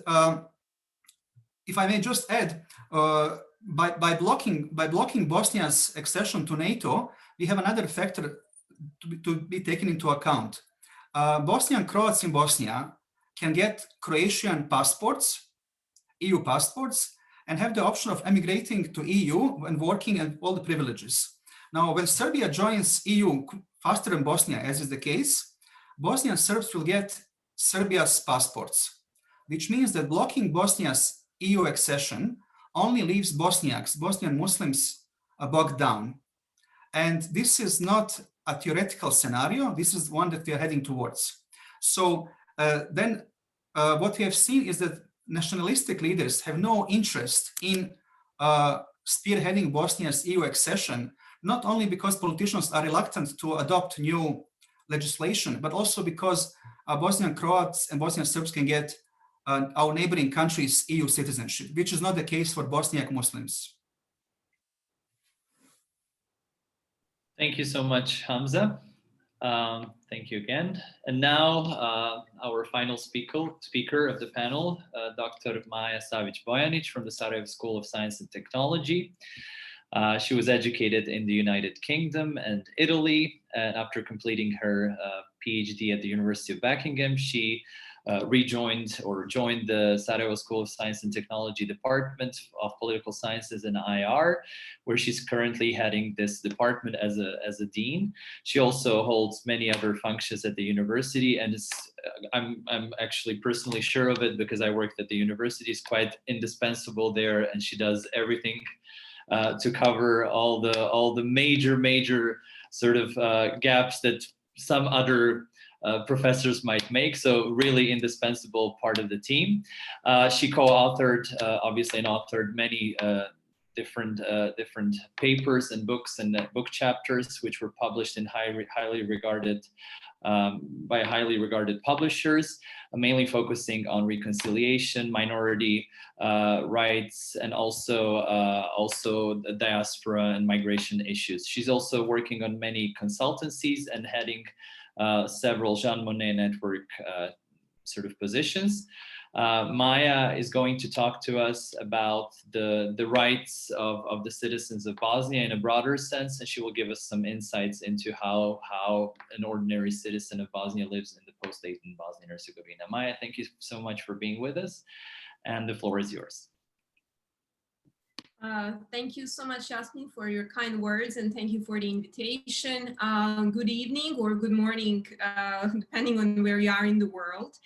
Speaker 4: if I may just add, by blocking Bosnia's accession to NATO, we have another factor to be taken into account. Bosnian Croats in Bosnia can get Croatian passports, EU passports, and have the option of emigrating to EU and working and all the privileges. Now, when Serbia joins EU faster than Bosnia, as is the case, Bosnian Serbs will get Serbia's passports, which means that blocking Bosnia's EU accession only leaves Bosnian Muslims bogged down. And this is not a theoretical scenario. This is one that we are heading towards. So then what we have seen is that nationalistic leaders have no interest in spearheading Bosnia's EU accession, not only because politicians are reluctant to adopt new legislation, but also because Bosnian Croats and Bosnian Serbs can get our neighboring countries' EU citizenship, which is not the case for Bosniak Muslims.
Speaker 1: Thank you so much, Hamza. Thank you again. And now our final speaker of the panel, Dr. Maja Savić-Bojanić from the Sarajevo School of Science and Technology. She was educated in the United Kingdom and Italy, and after completing her PhD at the University of Buckingham, she joined the Sarajevo School of Science and Technology Department of Political Sciences and IR, where she's currently heading this department as a dean. She also holds many other functions at the university, and I'm actually personally sure of it because I worked at the university. Is quite indispensable there, and she does everything to cover all the major sort of gaps that some other professors might make, so really indispensable part of the team. She co-authored, obviously, and authored many different papers and books and book chapters, which were published in highly regarded by highly regarded publishers, mainly focusing on reconciliation, minority rights, and also the diaspora and migration issues. She's also working on many consultancies and heading several Jean Monnet Network sort of positions. Maja is going to talk to us about the rights of the citizens of Bosnia in a broader sense, and she will give us some insights into how an ordinary citizen of Bosnia lives in the post-Dayton Bosnia and Herzegovina. Maja, thank you so much for being with us, and the floor is yours.
Speaker 5: Thank you so much, Yasmin, for your kind words, and thank you for the invitation. Good evening or good morning, depending on where you are in the world.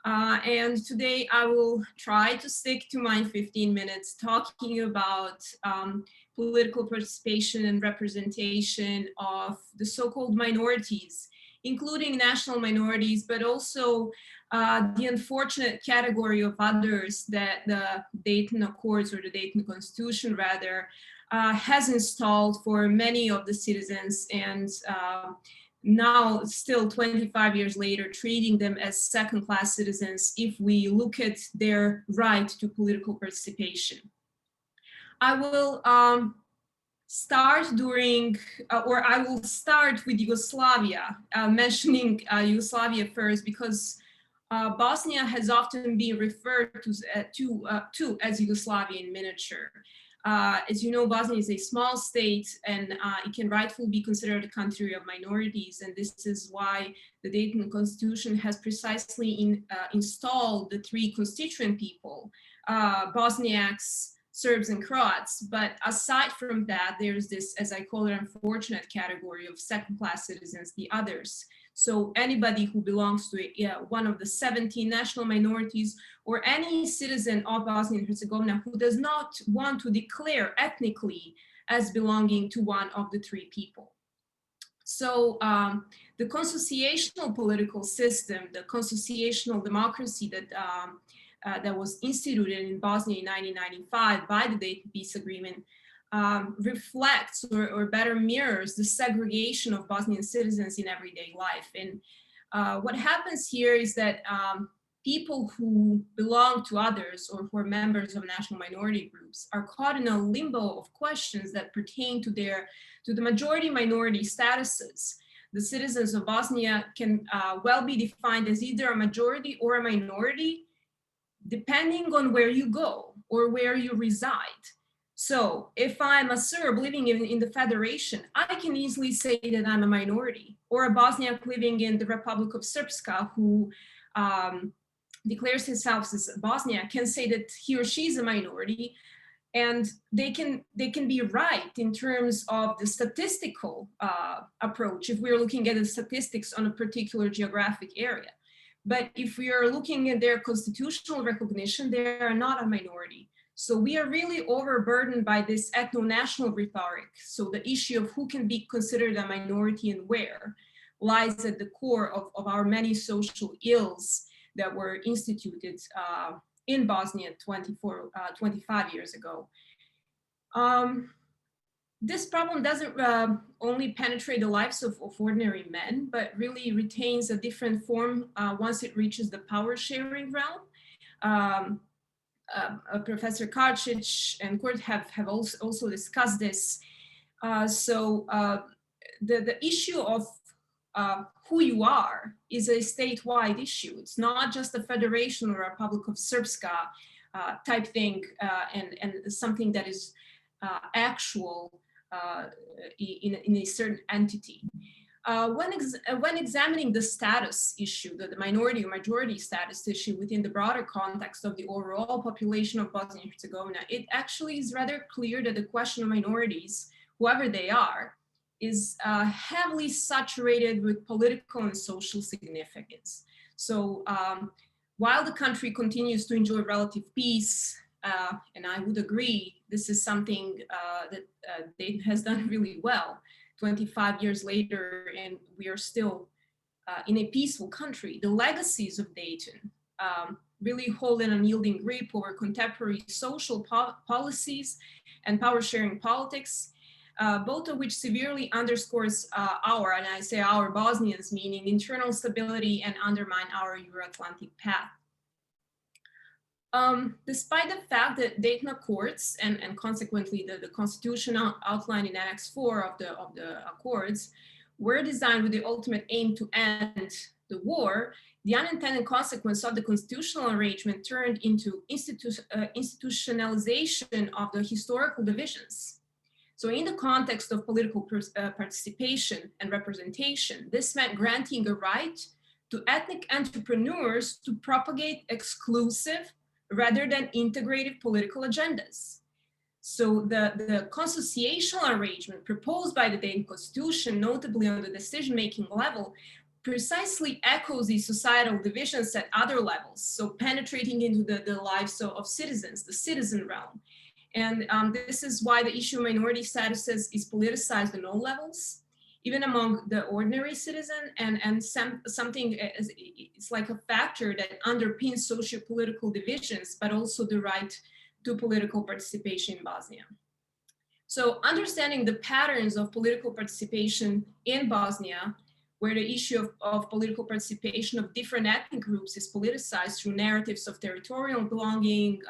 Speaker 5: And today I will try to stick to my 15 minutes talking about political participation and representation of the so-called minorities, including national minorities, but also the unfortunate category of others that the Dayton Accords, or the Dayton Constitution rather, has installed for many of the citizens, and now still 25 years later treating them as second-class citizens if we look at their right to political participation. I will start with Yugoslavia, mentioning Yugoslavia first, because Bosnia has often been referred to as Yugoslavia in miniature. As you know, Bosnia is a small state, and it can rightfully be considered a country of minorities, and this is why the Dayton Constitution has precisely installed the three constituent people, Bosniaks, Serbs, and Croats. But aside from that, there's this, as I call it, unfortunate category of second-class citizens, the others. So anybody who belongs to one of the 17 national minorities, or any citizen of Bosnia and Herzegovina who does not want to declare ethnically as belonging to one of the three people. So the consociational political system, the consociational democracy that was instituted in Bosnia in 1995 by the Dayton Peace Agreement reflects or better mirrors the segregation of Bosnian citizens in everyday life. And what happens here is that people who belong to others or who are members of national minority groups are caught in a limbo of questions that pertain to the majority minority statuses. The citizens of Bosnia can well be defined as either a majority or a minority, depending on where you go or where you reside. So if I'm a Serb living in the Federation, I can easily say that I'm a minority, or a Bosniak living in the Republic of Srpska who declares himself as a Bosniak can say that he or she is a minority, and they can be right in terms of the statistical approach if we're looking at the statistics on a particular geographic area. But if we are looking at their constitutional recognition, they are not a minority. So we are really overburdened by this ethno-national rhetoric. So the issue of who can be considered a minority and where lies at the core of our many social ills that were instituted in Bosnia 25 years ago. This problem doesn't only penetrate the lives of ordinary men, but really retains a different form once it reaches the power sharing realm. Professor Karcic and Kurt have also discussed this. The issue of who you are is a statewide issue. It's not just a federation or a Republic of Srpska type thing, and something that is actual in a certain entity. When examining the status issue, the minority or majority status issue within the broader context of the overall population of Bosnia and Herzegovina, it actually is rather clear that the question of minorities, whoever they are, is heavily saturated with political and social significance. So while the country continues to enjoy relative peace, and I would agree, this is something that Dayton has done really well. 25 years later, and we are still in a peaceful country. The legacies of Dayton really hold an unyielding grip over contemporary social policies and power sharing politics, both of which severely underscores our, and I say our Bosnians, meaning internal stability, and undermine our Euro-Atlantic path. Despite the fact that Dayton Accords and consequently the constitution outlined in Annex 4 of the Accords were designed with the ultimate aim to end the war, the unintended consequence of the constitutional arrangement turned into institutionalization of the historical divisions. So in the context of political participation and representation, this meant granting a right to ethnic entrepreneurs to propagate exclusive rather than integrated political agendas. So the consociational arrangement proposed by the Dayton Constitution, notably on the decision-making level, precisely echoes these societal divisions at other levels, so penetrating into the lives of citizens, the citizen realm. And this is why the issue of minority statuses is politicized on all levels, even among the ordinary citizen, and something, it's like a factor that underpins socio-political divisions, but also the right to political participation in Bosnia. So understanding the patterns of political participation in Bosnia, where the issue of political participation of different ethnic groups is politicized through narratives of territorial belonging,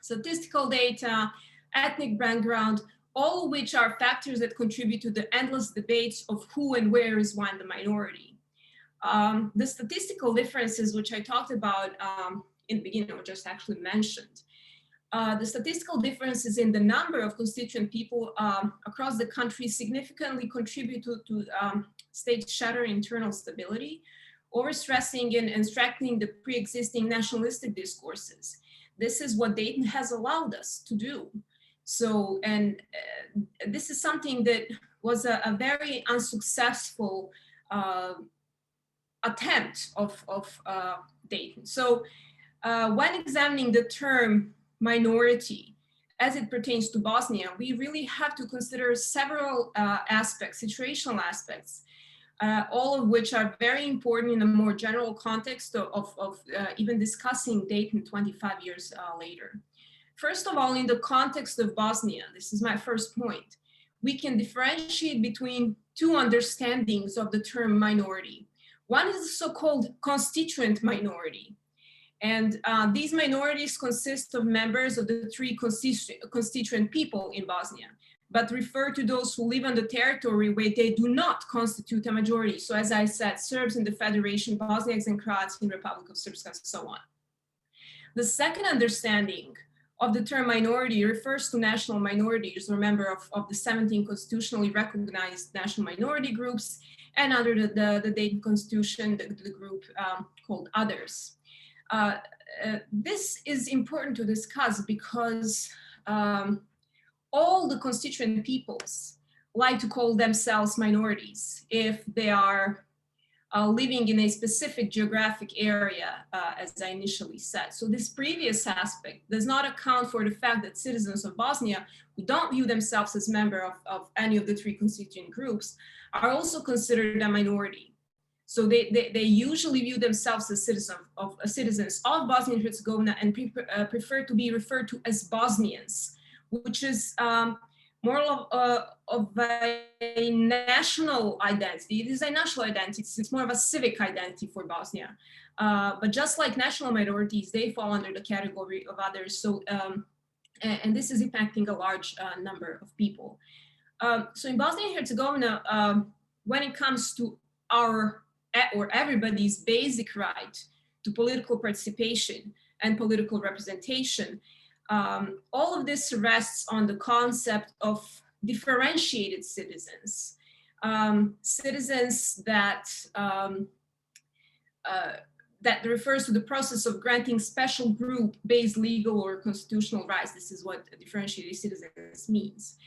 Speaker 5: statistical data, ethnic background, all of which are factors that contribute to the endless debates of who and where is one the minority. The statistical differences, which I talked about in the beginning, or just actually mentioned, the statistical differences in the number of constituent people across the country significantly contribute to state-shattering internal stability, overstressing and strengthening the pre-existing nationalistic discourses. This is what Dayton has allowed us to do. So, and this is something that was a very unsuccessful attempt of Dayton. So when examining the term minority as it pertains to Bosnia, we really have to consider several aspects, situational aspects, all of which are very important in a more general context of even discussing Dayton 25 years later. First of all, in the context of Bosnia, this is my first point, we can differentiate between two understandings of the term minority. One is the so-called constituent minority. And these minorities consist of members of the three constituent people in Bosnia, but refer to those who live on the territory where they do not constitute a majority. So as I said, Serbs in the Federation, Bosniaks and Croats in Republic of Srpska, and so on. The second understanding of the term minority refers to national minorities, or member of the 17 constitutionally recognized national minority groups, and under the Dayton Constitution, the group called others. This is important to discuss because all the constituent peoples like to call themselves minorities if they are living in a specific geographic area, as I initially said. So this previous aspect does not account for the fact that citizens of Bosnia who don't view themselves as member of any of the three constituent groups are also considered a minority. So they usually view themselves as citizens of Bosnia and Herzegovina and prefer to be referred to as Bosnians, which is more of a national identity. It is a national identity. It's more of a civic identity for Bosnia. But just like national minorities, they fall under the category of others. So, and this is impacting a large number of people. So in Bosnia and Herzegovina, when it comes to our or everybody's basic right to political participation and political representation, all of this rests on the concept of differentiated citizens, citizens that that refers to the process of granting special group-based legal or constitutional rights. This is what differentiated citizens means.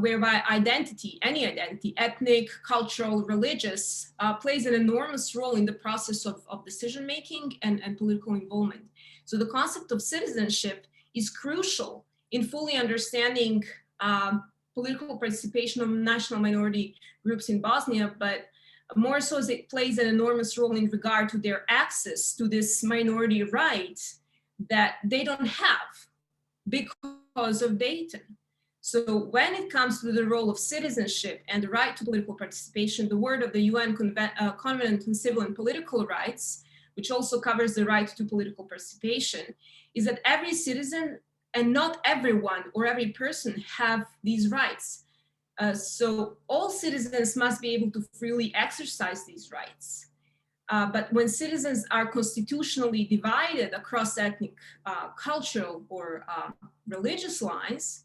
Speaker 5: Whereby identity, any identity, ethnic, cultural, religious, plays an enormous role in the process of decision-making and political involvement. So the concept of citizenship is crucial in fully understanding political participation of national minority groups in Bosnia, but more so as it plays an enormous role in regard to their access to this minority right that they don't have because of Dayton. So when it comes to the role of citizenship and the right to political participation, the word of the UN Covenant on Civil and Political Rights, which also covers the right to political participation, is that every citizen and not everyone or every person have these rights. So all citizens must be able to freely exercise these rights. But when citizens are constitutionally divided across ethnic, cultural, or religious lines,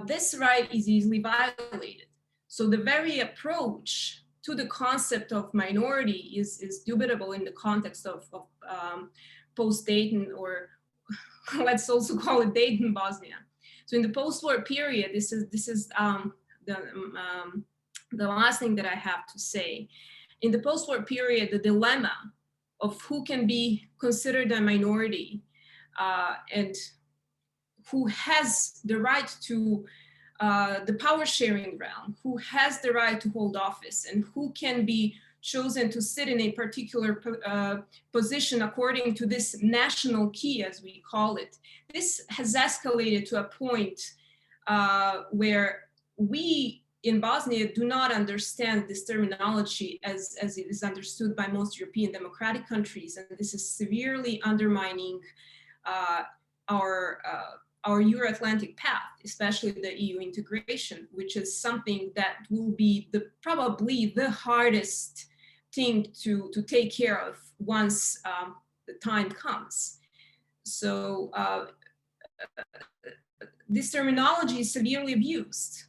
Speaker 5: this right is easily violated. So the very approach to the concept of minority is dubitable in the context of post-Dayton, or let's also call it Dayton Bosnia. So in the post-war period, this is the last thing that I have to say. In the post-war period, the dilemma of who can be considered a minority and who has the right to the power sharing realm, who has the right to hold office, and who can be chosen to sit in a particular position according to this national key, as we call it. This has escalated to a point where we in Bosnia do not understand this terminology as it is understood by most European democratic countries, and this is severely undermining our Euro-Atlantic path, especially the EU integration, which is something that will be probably the hardest thing to take care of once the time comes. So this terminology is severely abused.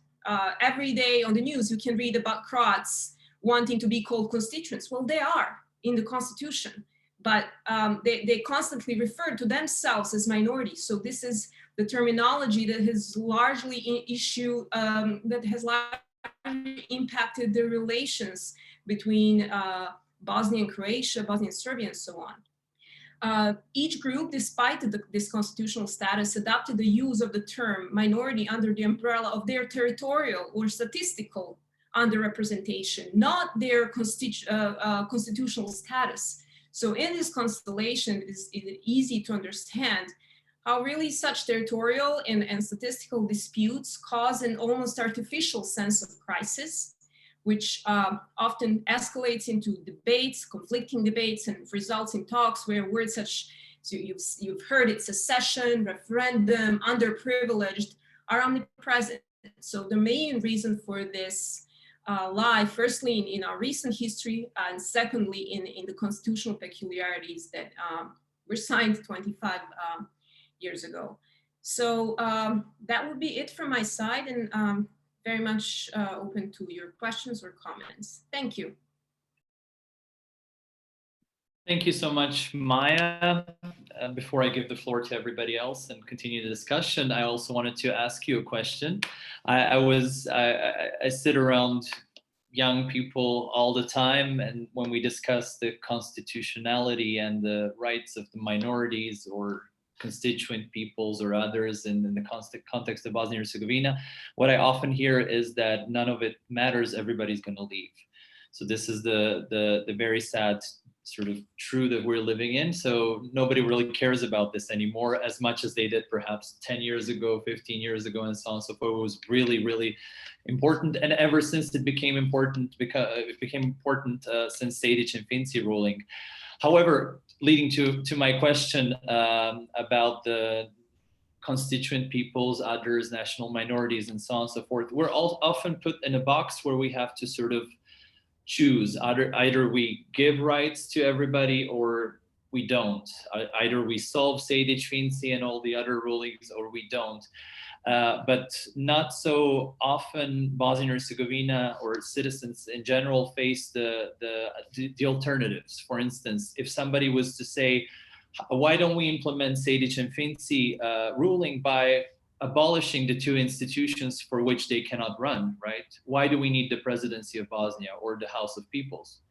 Speaker 5: Every day on the news, you can read about Croats wanting to be called constituents. Well, they are in the constitution, but they constantly refer to themselves as minorities. So this is the terminology that has largely impacted the relations between Bosnia and Croatia, Bosnia and Serbia, and so on. Each group, despite this constitutional status, adopted the use of the term minority under the umbrella of their territorial or statistical underrepresentation, not their constitutional status. So in this constellation, it is easy to understand how really such territorial and statistical disputes cause an almost artificial sense of crisis, which often escalates into debates, conflicting debates, and results in talks where words such, so you've heard it, secession, referendum, underprivileged, are omnipresent. So the main reason for this lie, firstly, in our recent history, and secondly, in the constitutional peculiarities that were signed 25 years ago. So that would be it from my side, and very much open to your questions or comments. Thank you.
Speaker 1: Thank you so much, Maya. Before I give the floor to everybody else and continue the discussion, I also wanted to ask you a question. I sit around young people all the time, and when we discuss the constitutionality and the rights of the minorities or constituent peoples or others in the context of Bosnia-Herzegovina, what I often hear is that none of it matters, everybody's going to leave. So this is the very sad sort of truth that we're living in. So nobody really cares about this anymore as much as they did perhaps 10 years ago, 15 years ago, and so on and so forth. It was really, really important. And ever since it became important, since Sejdić and Finci ruling. However, leading to my question about the constituent peoples, others, national minorities, and so on and so forth, we're all often put in a box where we have to sort of choose. Either we give rights to everybody or we don't. Either we solve Sejdić, Finci, and all the other rulings, or we don't. But not so often Bosnia-Herzegovina or citizens in general face the alternatives. For instance, if somebody was to say, why don't we implement Sejdić and Finci ruling by abolishing the two institutions for which they cannot run, right? Why do we need the presidency of Bosnia or the House of Peoples?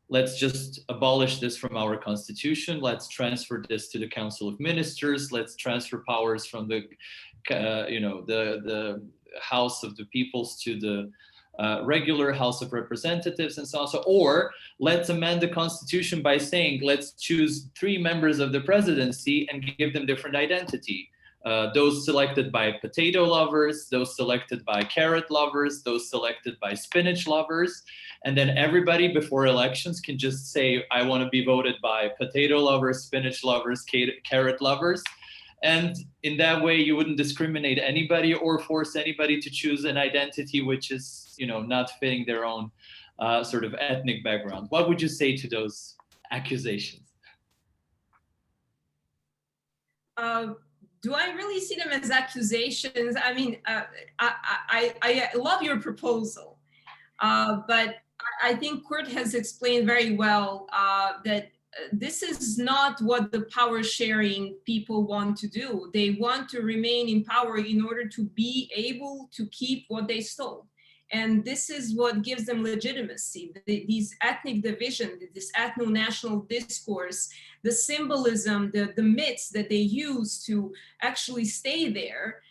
Speaker 1: Let's just abolish this from our constitution. Let's transfer this to the Council of Ministers. Let's transfer powers from the House of the Peoples to the regular House of Representatives, and so on. Or let's amend the constitution by saying, let's choose 3 members of the presidency and give them different identity. Those selected by potato lovers, those selected by carrot lovers, those selected by spinach lovers. And then everybody before elections can just say, I want to be voted by potato lovers, spinach lovers, carrot lovers. And in that way, you wouldn't discriminate anybody or force anybody to choose an identity which is, not fitting their own sort of ethnic background. What would you say to those accusations?
Speaker 5: Do I really see them as accusations? I mean, I love your proposal, but I think Kurt has explained very well that this is not what the power sharing people want to do. They want to remain in power in order to be able to keep what they stole. And this is what gives them legitimacy. These ethnic division, this ethno-national discourse, the symbolism, the myths that they use to actually stay there.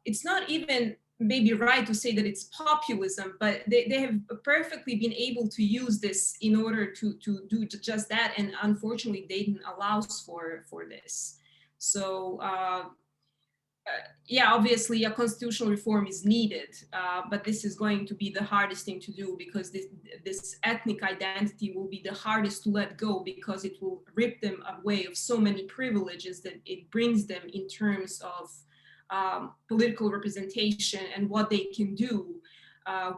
Speaker 5: It's not even maybe right to say that it's populism, but they have perfectly been able to use this in order to do just that. And unfortunately, Dayton allows for this. So yeah, obviously a constitutional reform is needed, but this is going to be the hardest thing to do, because this ethnic identity will be the hardest to let go, because it will rip them away of so many privileges that it brings them in terms of political representation and what they can do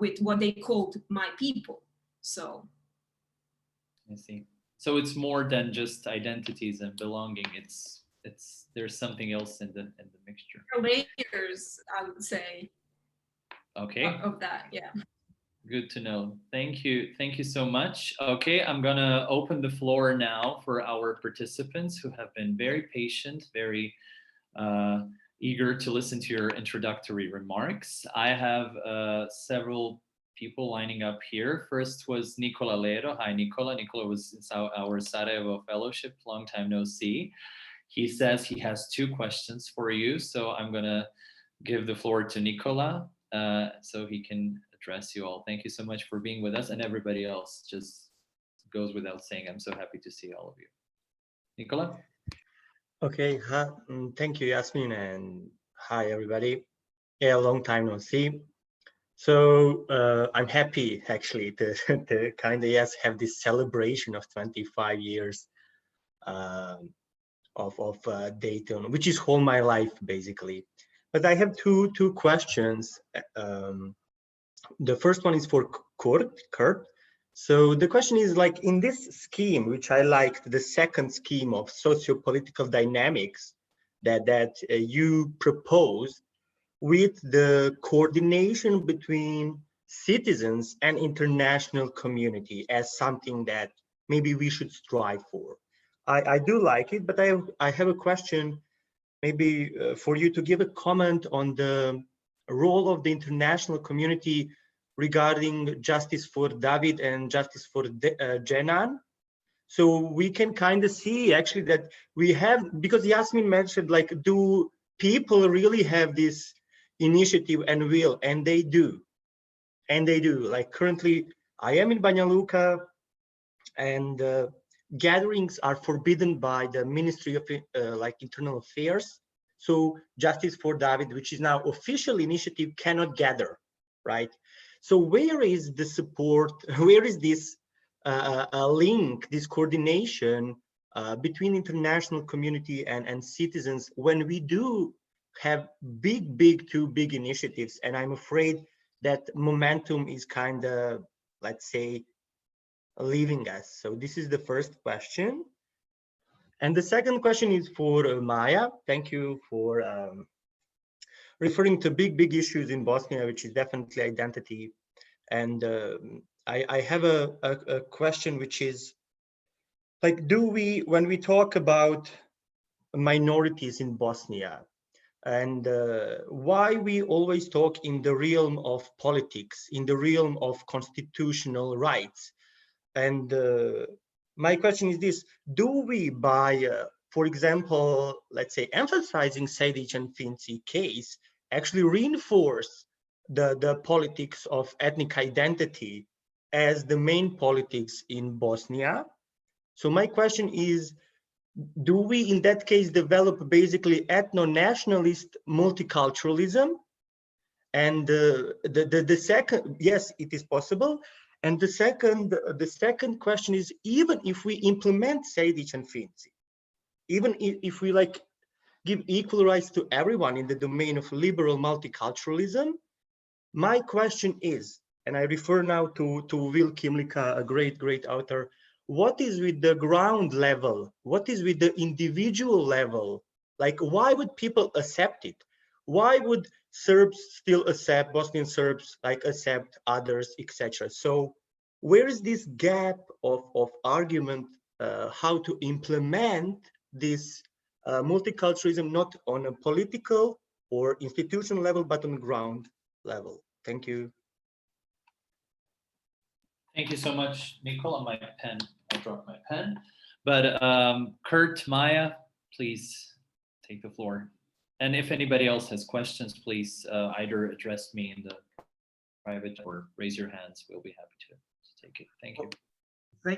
Speaker 5: with what they called my people. So
Speaker 1: I see. So it's more than just identities and belonging. There's something else in the mixture.
Speaker 5: Layers, I would say.
Speaker 1: Okay.
Speaker 5: Of that, yeah.
Speaker 1: Good to know. Thank you. Thank you so much. Okay, I'm gonna open the floor now for our participants who have been very patient, very eager to listen to your introductory remarks. I have several people lining up here. First was Nicola Lero. Hi, Nicola. Nicola was in our Sarajevo fellowship, long time no see. He says he has 2 questions for you. So I'm gonna give the floor to Nicola so he can address you all. Thank you so much for being with us, and everybody else. Just goes without saying, I'm so happy to see all of you. Nicola?
Speaker 6: Okay, thank you, Yasmin, and hi, everybody. Yeah, long time no see. So I'm happy, actually, to kind of, yes, have this celebration of 25 years of Dayton, which is all my life, basically. But I have two questions. The first one is for Kurt. So the question is, like, in this scheme, which I liked, the second scheme of socio-political dynamics that you propose, with the coordination between citizens and international community as something that maybe we should strive for. I do like it, but I have a question, maybe for you to give a comment on the role of the international community regarding justice for David and justice for Jenan. So we can kind of see actually that we have, because Yasmin mentioned, like, do people really have this initiative and will? And they do. And they do. Like, currently, I am in Banja Luka, and gatherings are forbidden by the Ministry of Internal Affairs. So Justice for David, which is now official initiative, cannot gather, right? So where is the support? Where is this link, this coordination between international community and citizens when we do have two big initiatives? And I'm afraid that momentum is kind of, let's say, leaving us. So this is the first question. And the second question is for Maya. Thank you for referring to big issues in Bosnia, which is definitely identity. And I have a question, which is, like, when we talk about minorities in Bosnia, and why we always talk in the realm of politics, in the realm of constitutional rights. And my question is this: do we, by, for example, let's say, emphasizing Sejdić and Finci case, actually reinforce the politics of ethnic identity as the main politics in Bosnia? So my question is, do we in that case develop basically ethno-nationalist multiculturalism? And the second, yes, it is possible. And the second question is, even if we implement Sejdić and Finci, even if we, like, give equal rights to everyone in the domain of liberal multiculturalism, my question is, and I refer now to Will Kimlicka, a great author, what is with the ground level? What is with the individual level? Like, why would people accept it? Why would Serbs still accept, Bosnian Serbs, like, accept others, etc.? So where is this gap of argument, how to implement this multiculturalism, not on a political or institutional level, but on the ground level? Thank you.
Speaker 1: Thank you so much, Nicola. My pen, I dropped my pen. But Kurt, Maya, please take the floor. And if anybody else has questions, please either address me in the private or raise your hands. We'll be happy to take it. Thank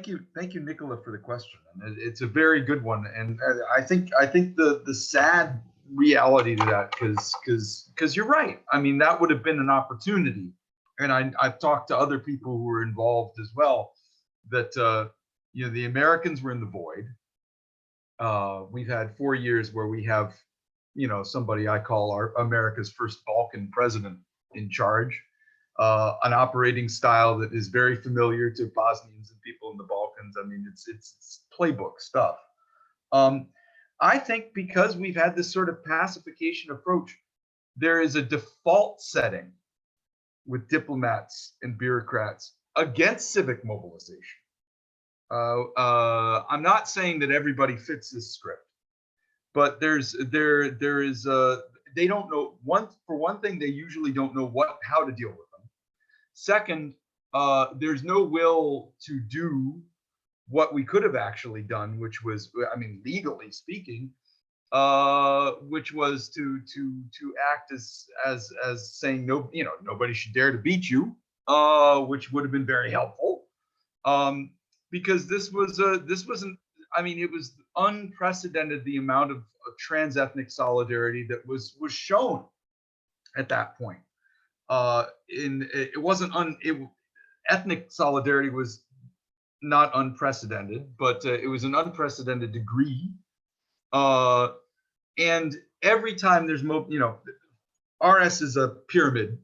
Speaker 1: you.
Speaker 3: Thank you, Nicola, for the question. And it's a very good one. And I think the sad reality to that, because you're right. I mean, that would have been an opportunity. And I've talked to other people who were involved as well, that you know, the Americans were in the void. We've had 4 years where we have, you know, somebody I call our America's first Balkan president in charge, an operating style that is very familiar to Bosnians and people in the Balkans. I mean, it's playbook stuff. I think because we've had this sort of pacification approach, there is a default setting with diplomats and bureaucrats against civic mobilization. I'm not saying that everybody fits this script, but there is they don't know, for one thing, they usually don't know how to deal with them. Second, there's no will to do what we could have actually done, which was, I mean, legally speaking, which was to act as saying no, you know, nobody should dare to beat you, which would have been very helpful, because this was I mean, it was unprecedented, the amount of trans-ethnic solidarity that was shown at that point. Ethnic solidarity was not unprecedented, but it was an unprecedented degree. And every time there's RS is a pyramid.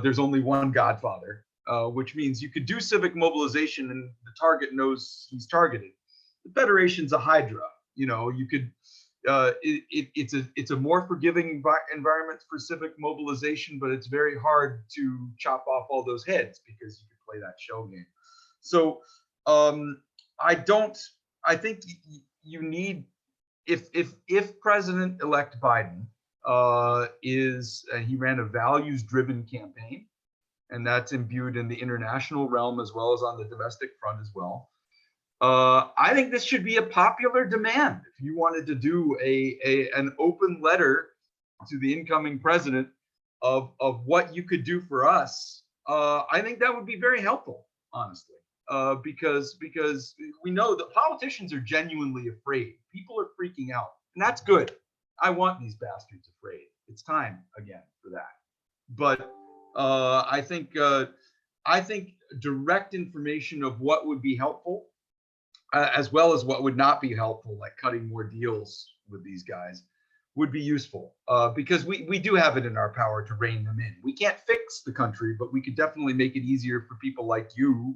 Speaker 3: There's only one godfather, which means you could do civic mobilization and the target knows he's targeted. The Federation's a hydra. You know, you could. It's a more forgiving environment for civic mobilization, but it's very hard to chop off all those heads because you could play that shell game. So I think you need, if President-elect Biden he ran a values-driven campaign, and that's imbued in the international realm as well as on the domestic front as well. I think this should be a popular demand. If you wanted to do an open letter to the incoming president of what you could do for us, I think that would be very helpful, honestly, because we know that politicians are genuinely afraid. People are freaking out, and that's good. I want these bastards afraid. It's time again for that. But I think direct information of what would be helpful, as well as what would not be helpful, like cutting more deals with these guys, would be useful, because we do have it in our power to rein them in. We can't fix the country, but we could definitely make it easier for people like you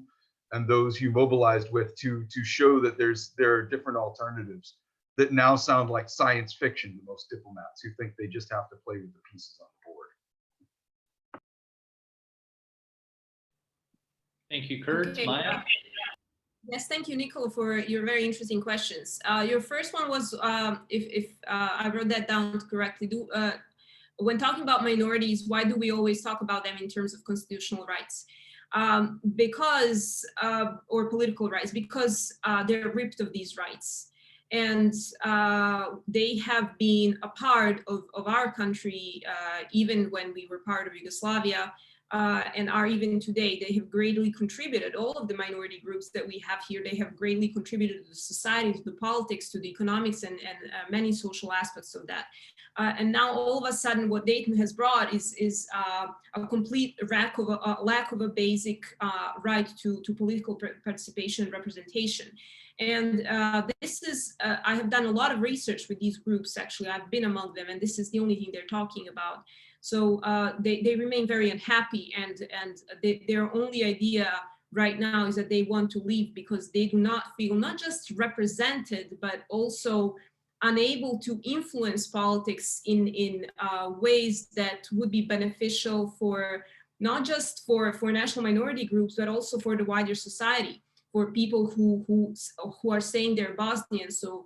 Speaker 3: and those you mobilized with to show that there are different alternatives that now sound like science fiction to most diplomats who think they just have to play with the pieces on the board.
Speaker 1: Thank you, Kurt.
Speaker 5: Okay.
Speaker 1: Maya?
Speaker 5: Yes, thank you, Nicole, for your very interesting questions. Your first one was, if I wrote that down correctly, when talking about minorities, why do we always talk about them in terms of constitutional rights? Or political rights, because they're ripped of these rights. And they have been a part of our country, even when we were part of Yugoslavia, and are even today. They have greatly contributed, all of the minority groups that we have here, they have greatly contributed to the society, to the politics, to the economics, and many social aspects of that. And now all of a sudden what Dayton has brought is a complete lack of a basic right to political participation and representation. And this is, I have done a lot of research with these groups, actually. I've been among them, and this is the only thing they're talking about. So they remain very unhappy, and their only idea right now is that they want to leave because they do not feel not just represented, but also unable to influence politics in ways that would be beneficial for not just for national minority groups, but also for the wider society, for people who are saying they're Bosnian. So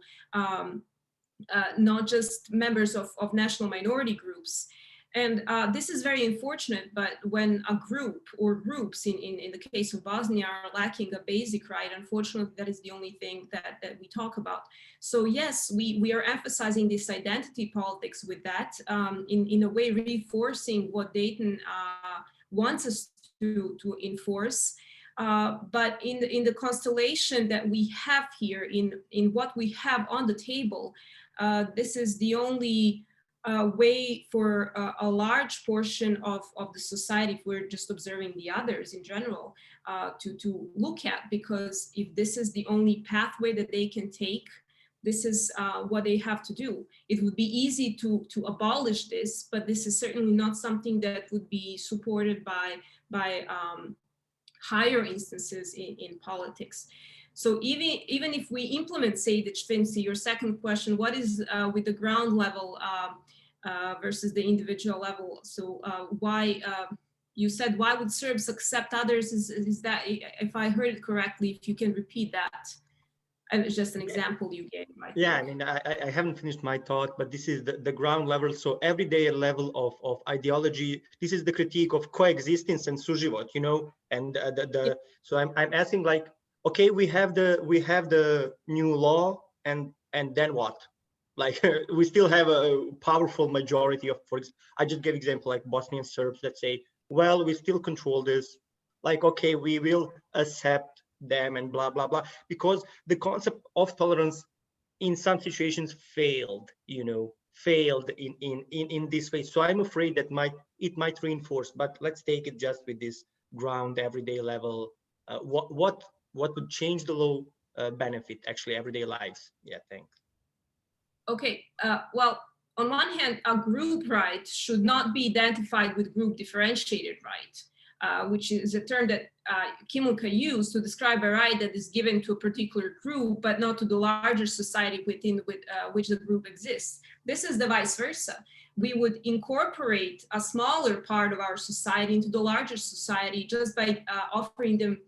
Speaker 5: not just members of national minority groups. And this is very unfortunate, but when a group or groups in the case of Bosnia are lacking a basic right, unfortunately, that is the only thing that we talk about. So yes, we are emphasizing this identity politics with that, in a way reinforcing what Dayton wants us to enforce. But in the constellation that we have here, in what we have on the table, this is the only way for a large portion of the society, if we're just observing the others in general, to look at, because if this is the only pathway that they can take, this is what they have to do. It would be easy to abolish this, but this is certainly not something that would be supported by higher instances in politics. So even if we implement, say, the Čvinci, your second question, what is with the ground level versus the individual level? So why, you said, why would Serbs accept others? Is that, if I heard it correctly, if you can repeat that? And it's just an example you gave.
Speaker 6: Yeah, I mean, I haven't finished my thought, but this is the ground level. So everyday level of ideology. This is the critique of coexistence and suživot, you know. And so I'm asking, like, okay, we have the new law, and then what? Like, we still have a powerful majority of, I just gave example like Bosnian Serbs that say, well, we still control this. Like, okay, we will accept them and blah blah blah, because the concept of tolerance in some situations failed, you know, in this way. So I'm afraid that it might reinforce. But let's take it just with this ground everyday level. What would change the law benefit actually everyday lives? Yeah, thanks.
Speaker 5: Okay, well, on one hand, a group right should not be identified with group differentiated right, which is a term that Kimilka used to describe a right that is given to a particular group, but not to the larger society within which the group exists. This is the vice versa. We would incorporate a smaller part of our society into the larger society just by offering them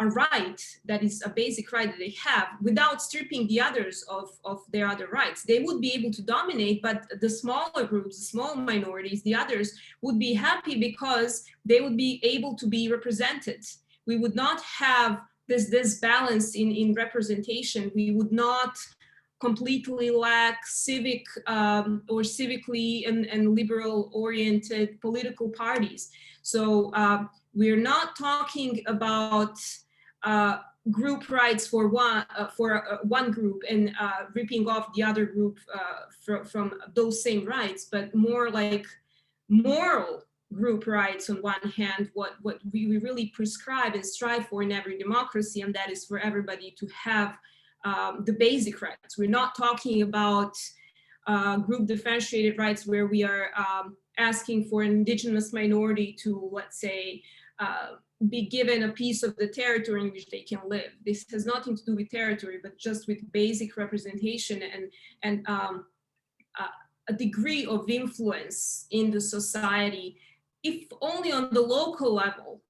Speaker 5: a right that is a basic right that they have, without stripping the others of their other rights. They would be able to dominate, but the smaller groups, the small minorities, the others would be happy because they would be able to be represented. We would not have this balance in representation. We would not completely lack civic or civically and liberal oriented political parties. So we're not talking about group rights for one group and ripping off the other group from those same rights, but more like moral group rights on one hand, what we really prescribe and strive for in every democracy, and that is for everybody to have the basic rights. We're not talking about group differentiated rights where we are asking for an indigenous minority to, let's say, be given a piece of the territory in which they can live. This has nothing to do with territory, but just with basic representation and a degree of influence in the society, if only on the local level.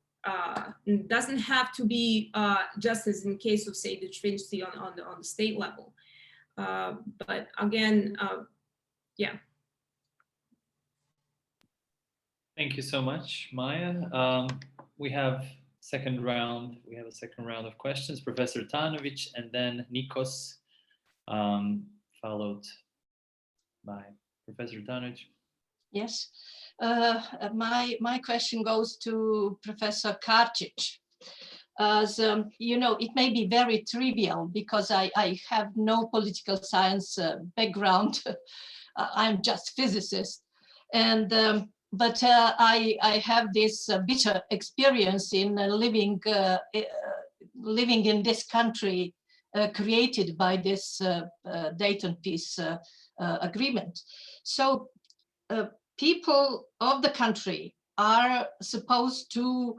Speaker 5: It doesn't have to be just as in case of, say, the Trinity on the state level. But again, yeah.
Speaker 1: Thank you so much, Maya. We have a second round of questions. Professor Tanovic and then Nikos, followed by Professor Tanovic.
Speaker 2: Yes, my question goes to Professor Karčić. As you know, it may be very trivial because I have no political science background. I'm just physicist, and but I have this bitter experience in living in this country created by this Dayton Peace Agreement. So people of the country are supposed to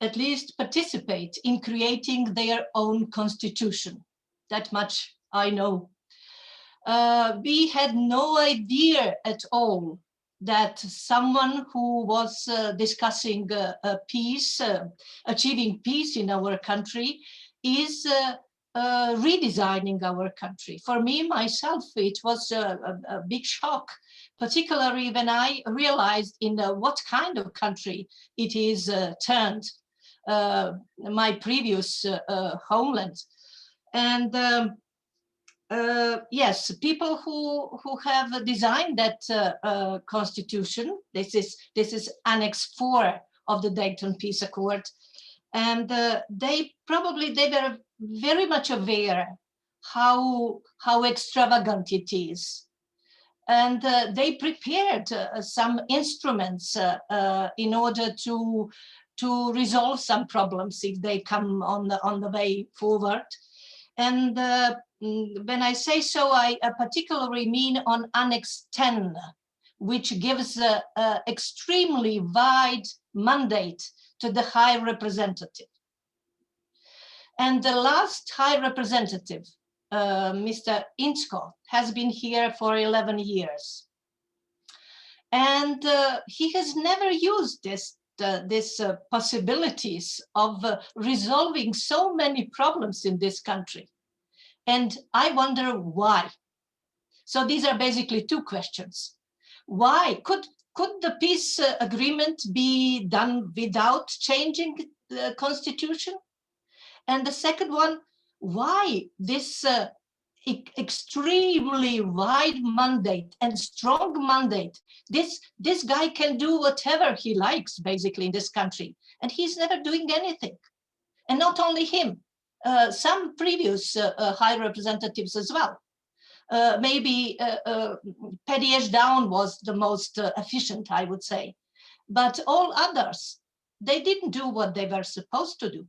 Speaker 2: at least participate in creating their own constitution. That much I know. We had no idea at all that someone who was discussing peace, achieving peace in our country, is redesigning our country. For me, myself, it was a big shock, particularly when I realized in what kind of country it is turned, my previous homeland. And yes, people who have designed that constitution, this is Annex 4 of the Dayton Peace Accord, and they were very much aware how extravagant it is, and they prepared some instruments in order to resolve some problems if they come on the way forward. And when I say so, I particularly mean on Annex 10, which gives an extremely wide mandate to the High Representative. And the last High Representative, Mr. Inzko, has been here for 11 years. And he has never used this possibilities of resolving so many problems in this country. And I wonder why. So these are basically two questions. Why? Could the peace agreement be done without changing the constitution? And the second one, why this extremely wide mandate and strong mandate? This guy can do whatever he likes, basically, in this country, and he's never doing anything. And not only him, some previous high representatives as well. Maybe Paddy Ashdown was the most efficient, I would say. But all others, they didn't do what they were supposed to do.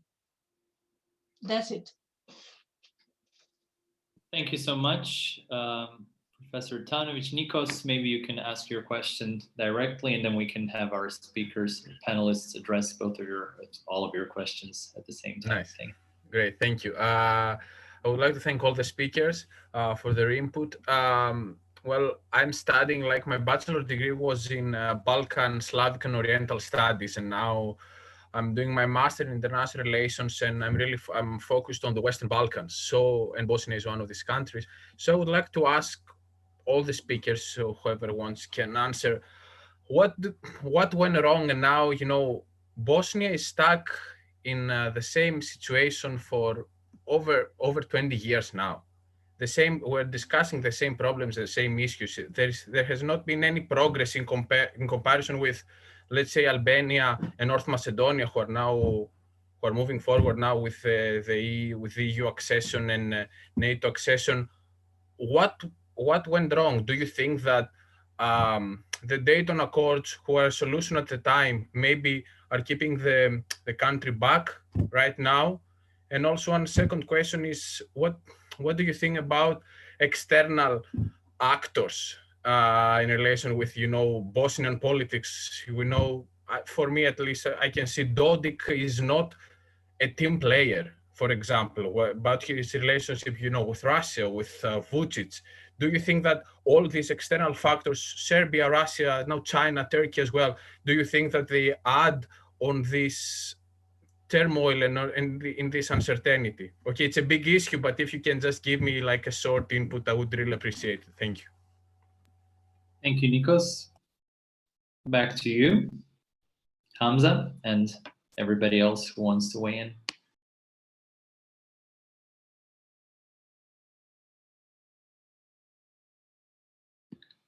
Speaker 2: That's it.
Speaker 1: Thank you so much, Professor Tanovic. Nikos, maybe you can ask your question directly, and then we can have our speakers, panelists, address all of your questions at the same time.
Speaker 7: Nice. Great, thank you. I would like to thank all the speakers for their input. Well, I'm studying, like, my bachelor degree was in Balkan, Slavic and Oriental Studies, and now I'm doing my master in international relations, and I'm focused on the Western Balkans. So, and Bosnia is one of these countries. So I would like to ask all the speakers, so whoever wants can answer, what went wrong, and now, you know, Bosnia is stuck in the same situation for over 20 years now. We're discussing the same problems, the same issues. There has not been any progress in comparison with, let's say, Albania and North Macedonia, who are moving forward now with the EU accession and NATO accession. What went wrong? Do you think that the Dayton Accords, who are a solution at the time, maybe are keeping the country back right now? And also, one second question is, what do you think about external actors in relation with, you know, Bosnian politics? We know, for me at least, I can see Dodik is not a team player, for example, about his relationship, you know, with Russia, with Vucic. Do you think that all these external factors, Serbia, Russia, now China, Turkey as well, do you think that they add on this turmoil and in this uncertainty? Okay, it's a big issue, but if you can just give me like a short input, I would really appreciate it. Thank you.
Speaker 1: Thank you, Nikos. Back to you, Hamza, and everybody else who wants to weigh in.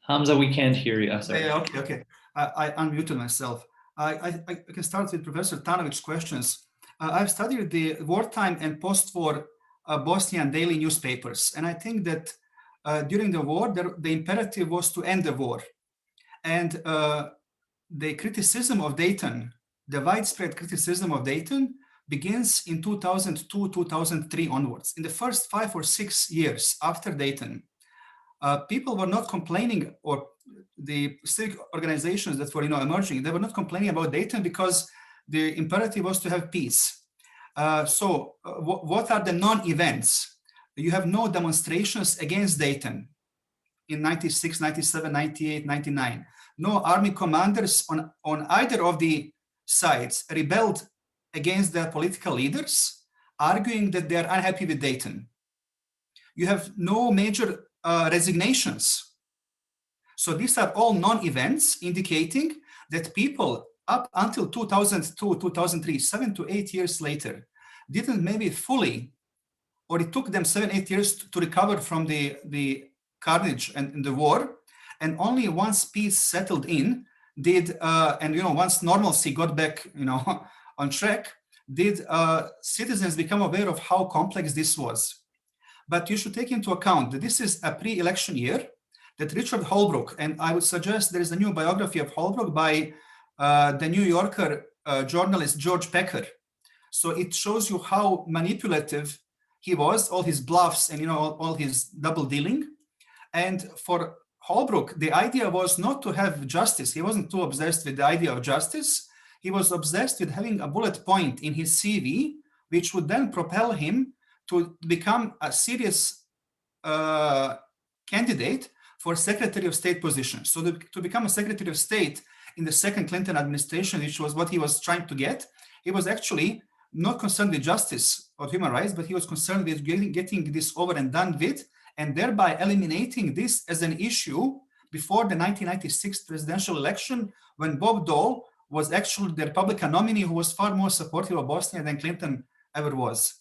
Speaker 1: Hamza, we can't hear you. Sorry.
Speaker 4: Yeah, okay. I unmuted myself. I can start with Professor Tanovic's questions. I've studied the wartime and post-war Bosnian daily newspapers, and I think that during the war, the imperative was to end the war. And the criticism of Dayton, the widespread criticism of Dayton, begins in 2002, 2003 onwards. In the first 5 or 6 years after Dayton, people were not complaining, or the civic organizations that were emerging, they were not complaining about Dayton because the imperative was to have peace. So what are the non-events? You have no demonstrations against Dayton in 96, 97, 98, 99. No army commanders on either of the sides rebelled against their political leaders, arguing that they are unhappy with Dayton. You have no major resignations. So these are all non-events indicating that people up until 2002, 2003, 7 to 8 years later, didn't maybe fully, or it took them 7, 8 years to recover from the carnage and the war. And only once peace settled in, once normalcy got back, on track, did citizens become aware of how complex this was. But you should take into account that this is a pre-election year, that Richard Holbrooke, and I would suggest there is a new biography of Holbrooke by the New Yorker journalist George Pecker. So it shows you how manipulative he was, all his bluffs and all his double dealing. And for Holbrooke, the idea was not to have justice. He wasn't too obsessed with the idea of justice. He was obsessed with having a bullet point in his CV, which would then propel him to become a serious candidate for Secretary of State position. So to become a Secretary of State in the second Clinton administration, which was what he was trying to get, he was actually not concerned with justice or human rights, but he was concerned with getting this over and done with, and thereby eliminating this as an issue before the 1996 presidential election, when Bob Dole was actually the Republican nominee who was far more supportive of Bosnia than Clinton ever was.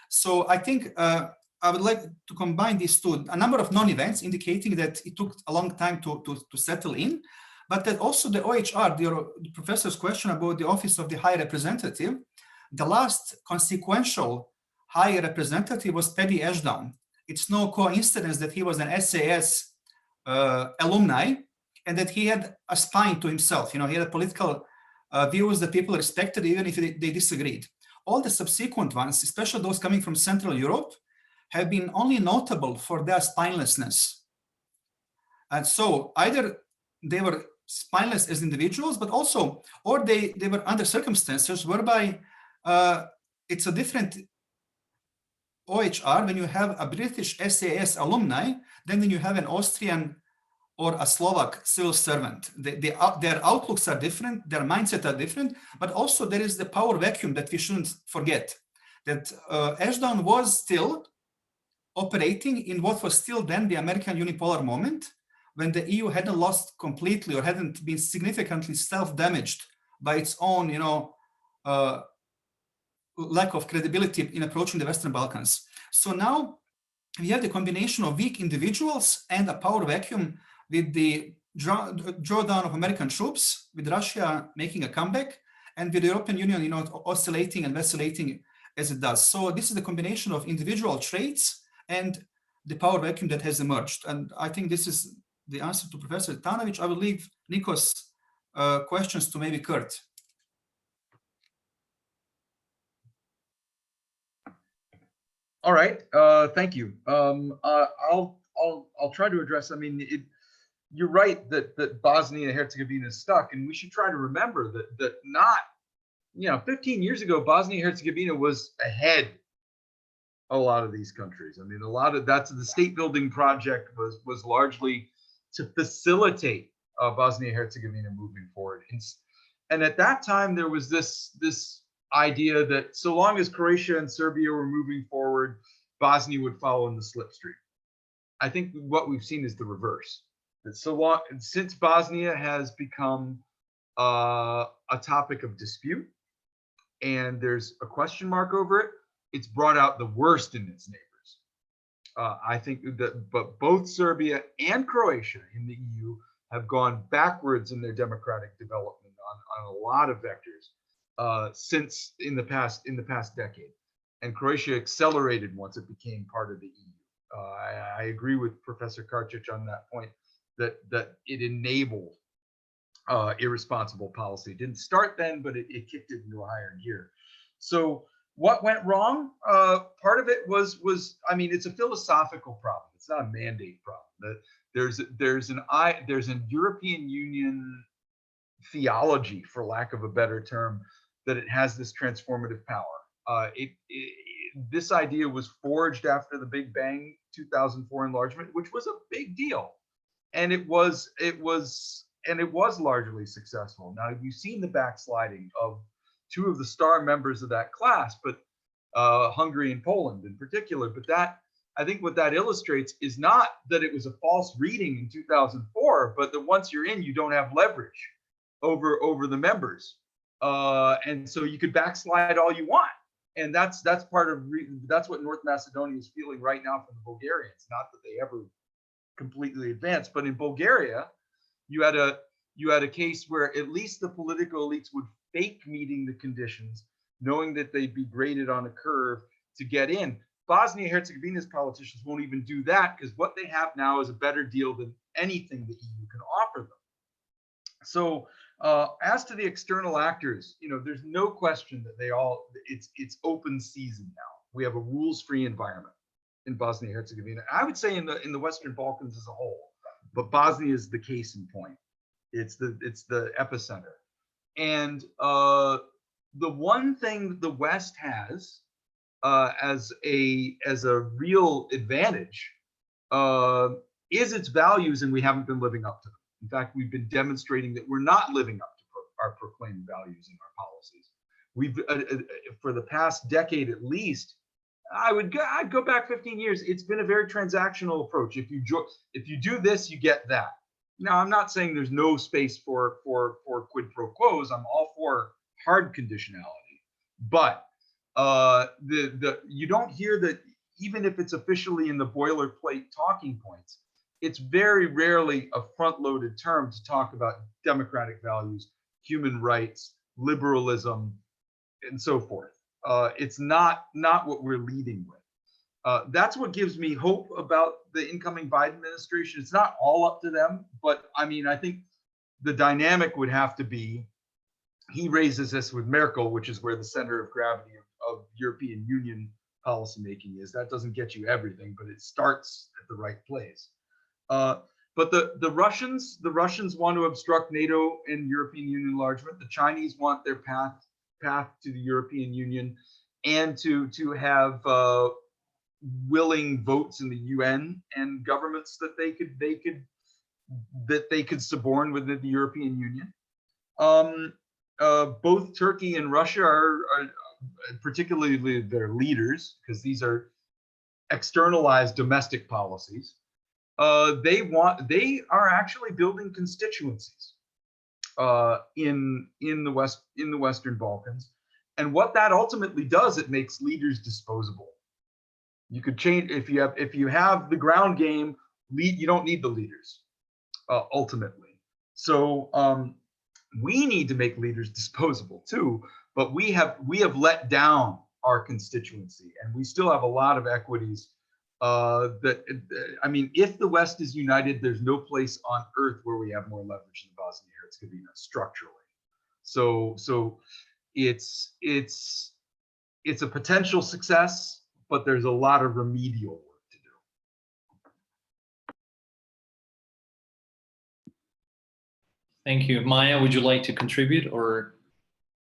Speaker 4: So I think I would like to combine these two, a number of non-events indicating that it took a long time to settle in, but that also the OHR, the professor's question about the Office of the High Representative, the last consequential High Representative was Paddy Ashdown. It's no coincidence that he was an SAS alumni and that he had a spine to himself. You know, he had political views that people respected even if they disagreed. All the subsequent ones, especially those coming from Central Europe, have been only notable for their spinelessness. And so either they were spineless as individuals, but also, or they were under circumstances whereby it's a different OHR when you have a British SAS alumni than when you have an Austrian or a Slovak civil servant. Their outlooks are different, their mindset are different, but also there is the power vacuum that we shouldn't forget, that Ashdown was still operating in what was still then the American unipolar moment, when the EU hadn't lost completely or hadn't been significantly self-damaged by its own, you know, lack of credibility in approaching the Western Balkans. So now we have the combination of weak individuals and a power vacuum with the drawdown of American troops, with Russia making a comeback, and with the European Union, you know, oscillating and vacillating as it does. So this is the combination of individual traits and the power vacuum that has emerged. And I think this is the answer to Professor Tanovic. I will leave Nikos' questions to maybe Kurt.
Speaker 3: All right, thank you. I'll try to address. I mean, you're right that Bosnia and Herzegovina is stuck, and we should try to remember that not, you know, 15 years ago, Bosnia and Herzegovina was ahead a lot of these countries. I mean, a lot of that's the state building project was largely to facilitate Bosnia and Herzegovina moving forward, and at that time there was this idea that so long as Croatia and Serbia were moving forward, Bosnia would follow in the slipstream. I think what we've seen is the reverse. That so long since Bosnia has become a topic of dispute and there's a question mark over it, it's brought out the worst in its neighbors. I think that both Serbia and Croatia in the EU have gone backwards in their democratic development on a lot of vectors. Since in the past decade, and Croatia accelerated once it became part of the EU. I agree with Professor Karcic on that point, that it enabled irresponsible policy. It didn't start then, but it kicked it into a higher gear. So what went wrong? Part of it was I mean, it's a philosophical problem. It's not a mandate problem. There's an European Union theology, for lack of a better term, that it has this transformative power. This idea was forged after the Big Bang 2004 enlargement, which was a big deal, and it was largely successful. Now you've seen the backsliding of two of the star members of that class, but Hungary and Poland in particular. But that, I think what that illustrates is not that it was a false reading in 2004, but that once you're in, you don't have leverage over the members. And so you could backslide all you want, and that's part of that's what North Macedonia is feeling right now from the Bulgarians. Not that they ever completely advanced, but in Bulgaria, you had a case where at least the political elites would fake meeting the conditions, knowing that they'd be graded on a curve to get in. Bosnia and Herzegovina's politicians won't even do that, because what they have now is a better deal than anything the EU can offer them. So as to the external actors, you know, there's no question that it's open season now. We have a rules-free environment in Bosnia and Herzegovina. I would say in the Western Balkans as a whole, but Bosnia is the case in point. It's the epicenter. And the one thing the West has as a real advantage is its values, and we haven't been living up to them. In fact, we've been demonstrating that we're not living up to our proclaimed values in our policies. We've for the past decade at least, I'd go back 15 years. It's been a very transactional approach. If you do this, you get that. Now, I'm not saying there's no space for quid pro quos. I'm all for hard conditionality, but you don't hear that, even if it's officially in the boilerplate talking points. It's very rarely a front-loaded term to talk about democratic values, human rights, liberalism, and so forth. It's not what we're leading with. That's what gives me hope about the incoming Biden administration. It's not all up to them, but I mean, I think the dynamic would have to be, he raises this with Merkel, which is where the center of gravity of European Union policymaking is. That doesn't get you everything, but it starts at the right place. But the Russians want to obstruct NATO and European Union enlargement. The Chinese want their path to the European Union, and to have willing votes in the UN and governments that they could suborn within the European Union. Both Turkey and Russia are particularly their leaders, because these are externalized domestic policies. They are actually building constituencies in the Western Balkans, and what that ultimately does, it makes leaders disposable. You could change if you have the ground game. You don't need the leaders ultimately. So we need to make leaders disposable too. But we have let down our constituency, and we still have a lot of equities. I mean, if the West is united, there's no place on earth where we have more leverage than Bosnia-Herzegovina structurally. So it's a potential success, but there's a lot of remedial work to do.
Speaker 1: Thank you. Maya, would you like to contribute, or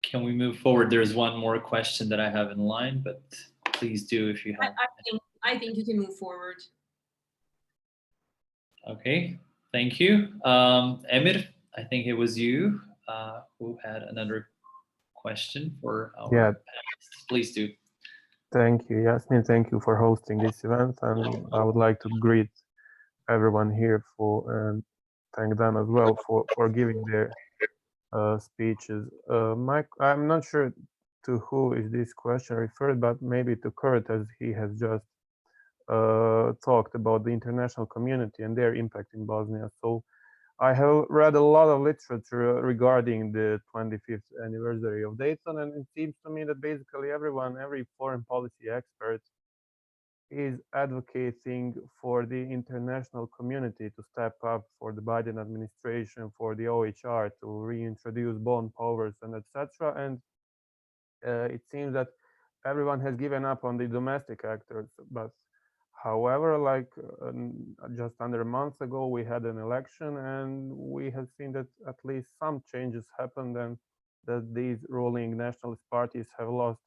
Speaker 1: can we move forward? There's one more question that I have in line, but please do if you have.
Speaker 5: I think you can move forward.
Speaker 1: Okay, thank you. Emir, I think it was you who had another question for our panelists. Please do.
Speaker 8: Thank you, Yasmin. Thank you for hosting this event, and I would like to greet everyone here and thank them as well for giving their speeches. I'm not sure to who is this question referred, but maybe to Kurt, as he has just talked about the international community and their impact in Bosnia. So I have read a lot of literature regarding the 25th anniversary of Dayton, and it seems to me that basically every foreign policy expert is advocating for the international community to step up, for the Biden administration, for the OHR to reintroduce bond powers and etc. And it seems that everyone has given up on the domestic actors. But however, like just under a month ago, we had an election, and we have seen that at least some changes happened, and that these ruling nationalist parties have lost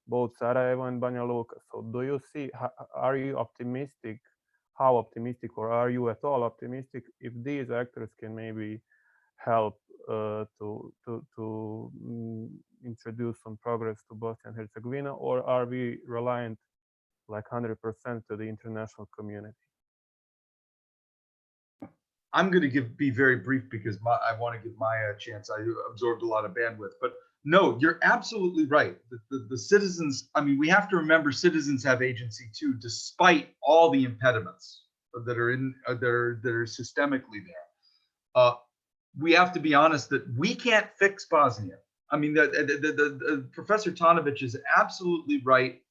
Speaker 8: both Sarajevo and Banja Luka. So do you see, are you optimistic, how optimistic, or are you at all optimistic if these actors can maybe help to introduce some progress to Bosnia and Herzegovina, or are we reliant like 100% to the international community?
Speaker 3: I'm going to be very brief because I want to give Maya a chance. I absorbed a lot of bandwidth, but no, you're absolutely right. The citizens, I mean, we have to remember citizens have agency too, despite all the impediments that are systemically there. We have to be honest that we can't fix Bosnia. I mean, Professor Tanovic is absolutely right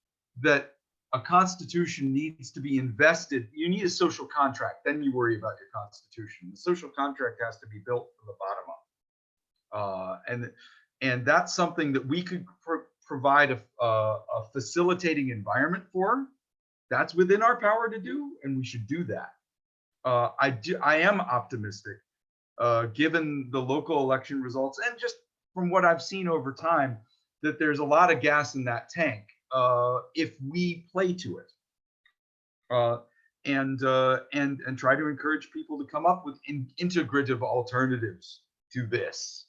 Speaker 3: that a constitution needs to be invested. You need a social contract, then you worry about your constitution. The social contract has to be built from the bottom up. And that's something that we could provide a facilitating environment for. That's within our power to do, and we should do that. I am optimistic, given the local election results and just from what I've seen over time, that there's a lot of gas in that tank if we play to it, and try to encourage people to come up with integrative alternatives to this.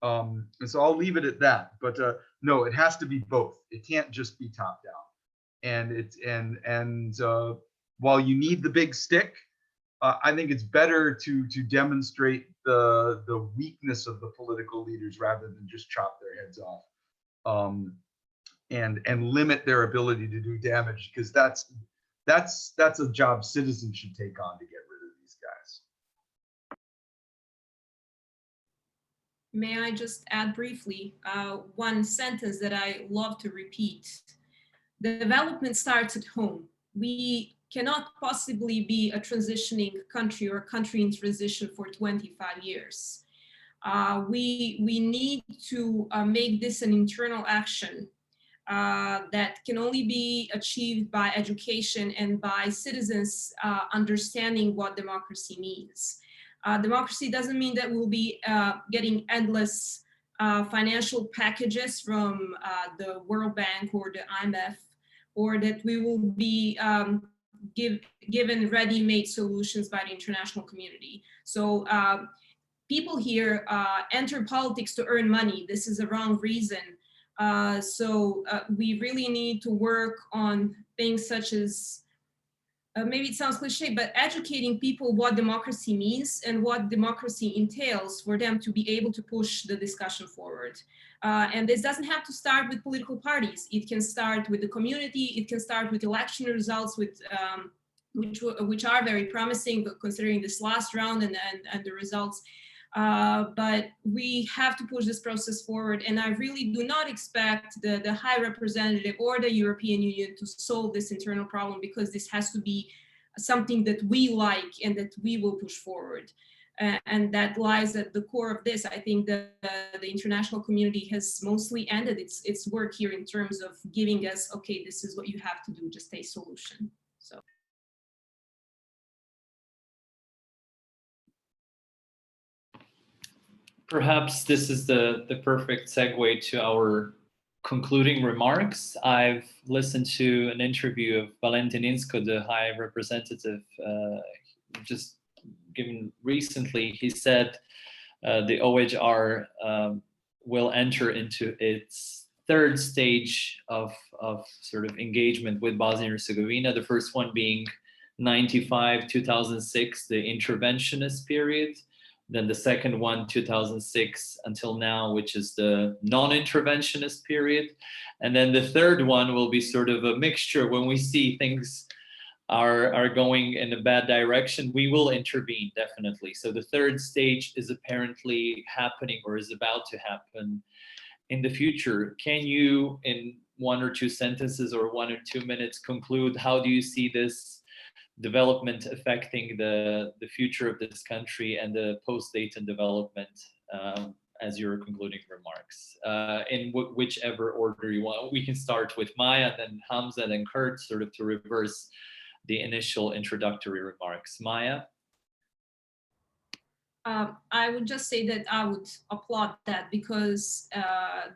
Speaker 3: And so I'll leave it at that. But no, it has to be both. It can't just be top down. And while you need the big stick, I think it's better to demonstrate the weakness of the political leaders rather than just chop their heads off, and limit their ability to do damage, because that's a job citizens should take on to get rid of these guys.
Speaker 5: May I just add briefly one sentence that I love to repeat? The development starts at home. We cannot possibly be a transitioning country or a country in transition for 25 years. We need to make this an internal action that can only be achieved by education and by citizens understanding what democracy means. Democracy doesn't mean that we'll be getting endless financial packages from the World Bank or the IMF, or that we will be given ready-made solutions by the international community. So people here enter politics to earn money. This is the wrong reason. So we really need to work on things such as, maybe it sounds cliche, but educating people what democracy means and what democracy entails for them to be able to push the discussion forward. And this doesn't have to start with political parties. It can start with the community. It can start with election results, with which are very promising, but considering this last round and the results. But we have to push this process forward. And I really do not expect the High Representative or the European Union to solve this internal problem, because this has to be something that we like and that we will push forward. And that lies at the core of this. I think that the international community has mostly ended its work here in terms of giving us, okay, this is what you have to do, just a solution. So.
Speaker 1: Perhaps this is the perfect segue to our concluding remarks. I've listened to an interview of Valentin Inzko, the High Representative, just given recently. He said the OHR will enter into its third stage of sort of engagement with Bosnia-Herzegovina, the first one being 95-2006, the interventionist period. Then the second one, 2006 until now, which is the non-interventionist period. And then the third one will be sort of a mixture. When we see things are going in a bad direction, we will intervene, definitely. So the third stage is apparently happening or is about to happen in the future. Can you, in 1 or 2 sentences or 1 or 2 minutes, conclude how do you see this development affecting the future of this country and the post-Dayton development as your concluding remarks? In whichever order you want. We can start with Maya, then Hamza, then Kurt, sort of to reverse the initial introductory remarks. Maya?
Speaker 5: I would just say that I would applaud that, because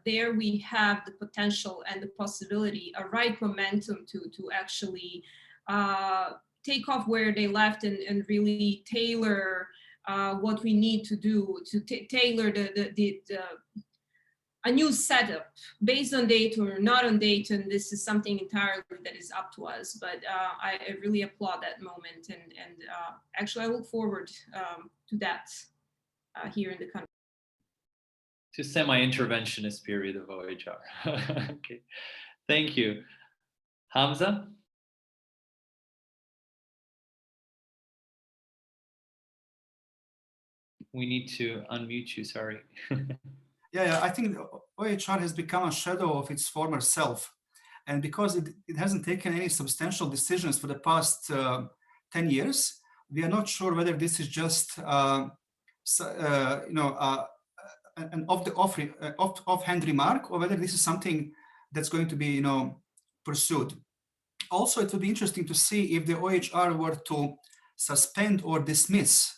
Speaker 5: there we have the potential and the possibility, a right momentum to actually take off where they left and really tailor what we need to do to tailor a new setup based on Dayton or not on Dayton. This is something entirely that is up to us, but I really applaud that moment, and actually I look forward to that here in the country.
Speaker 1: To semi-interventionist period of OHR. Okay, thank you. Hamza? We need to unmute you, sorry.
Speaker 4: Yeah, I think OHR has become a shadow of its former self. And because it hasn't taken any substantial decisions for the past 10 years, we are not sure whether this is just an offhand remark, or whether this is something that's going to be pursued. Also, it would be interesting to see if the OHR were to suspend or dismiss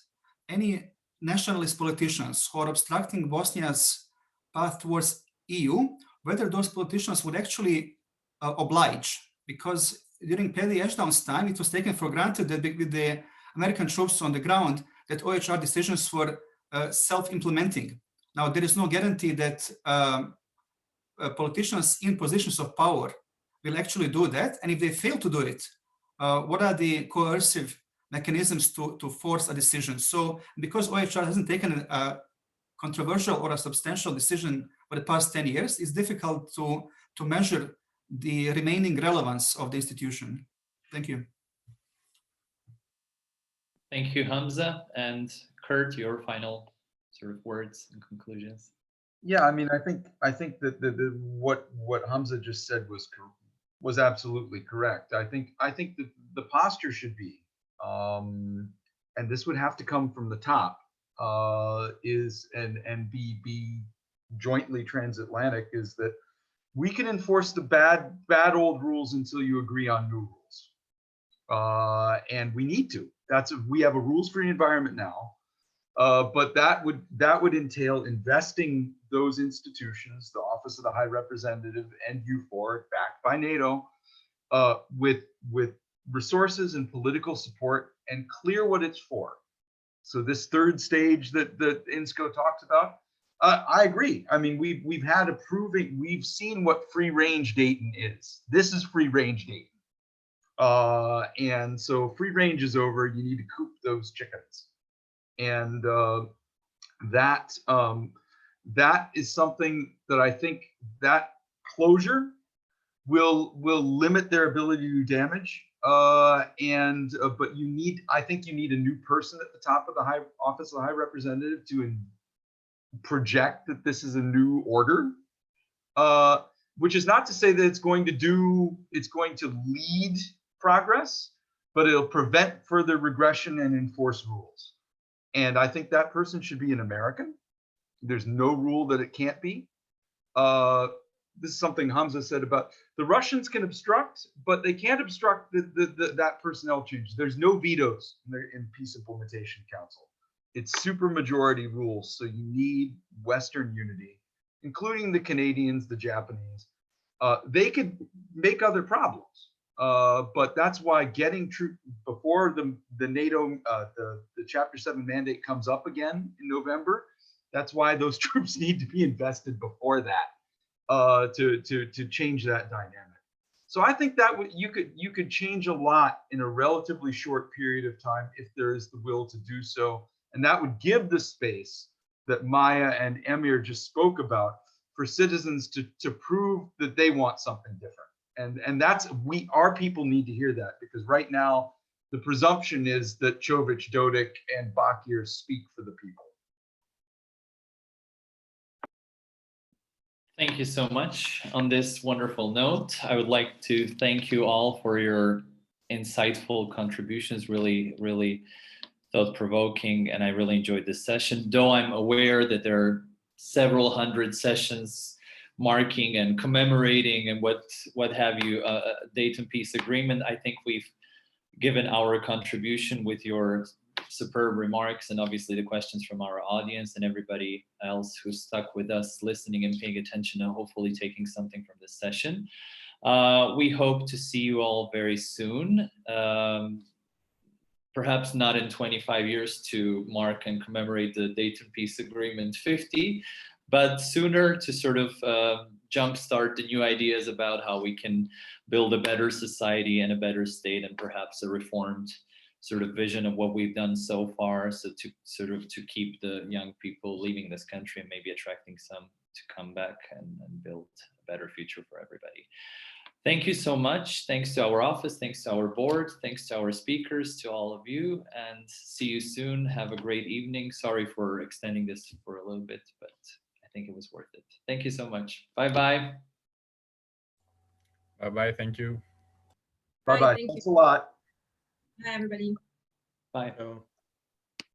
Speaker 4: any nationalist politicians who are obstructing Bosnia's path towards EU, whether those politicians would actually oblige. Because during Paddy Ashdown's time, it was taken for granted that with the American troops on the ground, that OHR decisions were self-implementing. Now, there is no guarantee that politicians in positions of power will actually do that. And if they fail to do it, what are the coercive mechanisms to force a decision? So because OHR hasn't taken a controversial or a substantial decision for the past 10 years, it's difficult to measure the remaining relevance of the institution. Thank you.
Speaker 1: Thank you, Hamza. And Kurt, your final sort of words and conclusions.
Speaker 3: Yeah, I mean, I think that what Hamza just said was absolutely correct. I think that the posture should be, and this would have to come from the top, is and be jointly transatlantic, is that we can enforce the bad old rules until you agree on new rules, and we need to. We have a rules-free environment now. But that would entail investing those institutions, the Office of the High Representative and EUFOR, backed by NATO, with resources and political support, and clear what it's for. So this third stage that INSCO talks about, I agree. I mean, we've seen what free range Dayton is. This is free range Dayton. And so free range is over. You need to coop those chickens. And that is something that I think that closure will limit their ability to do damage. But I think you need a new person at the top of the Office of the High Representative to project that this is a new order, which is not to say that it's going to lead progress, but it'll prevent further regression and enforce rules. And I think that person should be an American. There's no rule that it can't be. This is something Hamza said about the Russians can obstruct, but they can't obstruct that personnel change. There's no vetoes in Peace Implementation Council. It's supermajority rules, so you need Western unity, including the Canadians, the Japanese. They could make other problems. But that's why getting troops before the NATO, the Chapter 7 mandate comes up again in November. That's why those troops need to be invested before that, to change that dynamic. So I think that you could change a lot in a relatively short period of time if there is the will to do so, and that would give the space that Maya and Emir just spoke about for citizens to prove that they want something different. And that's our people need to hear that, because right now the presumption is that Čović, Dodik, and Bakir speak for the people.
Speaker 1: Thank you so much. On this wonderful note, I would like to thank you all for your insightful contributions, really, really thought-provoking, and I really enjoyed this session. Though I'm aware that there are several hundred sessions marking and commemorating and what have you, Dayton Peace Agreement, I think we've given our contribution with your superb remarks and obviously the questions from our audience and everybody else who stuck with us listening and paying attention and hopefully taking something from this session. We hope to see you all very soon. Perhaps not in 25 years to mark and commemorate the Dayton Peace Agreement 50, but sooner to sort of jumpstart the new ideas about how we can build a better society and a better state, and perhaps a reformed sort of vision of what we've done so far, so to keep the young people leaving this country and maybe attracting some to come back and build a better future for everybody. Thank you so much. Thanks to our office, thanks to our board, thanks to our speakers, to all of you, and see you soon. Have a great evening. Sorry for extending this for a little bit, but I think it was worth it. Thank you so much. Bye-bye.
Speaker 7: Bye-bye. Thank you.
Speaker 3: Bye-bye.
Speaker 5: Thank
Speaker 3: Thanks
Speaker 5: you.
Speaker 3: a lot.
Speaker 5: Bye, everybody.
Speaker 1: Bye.
Speaker 6: So.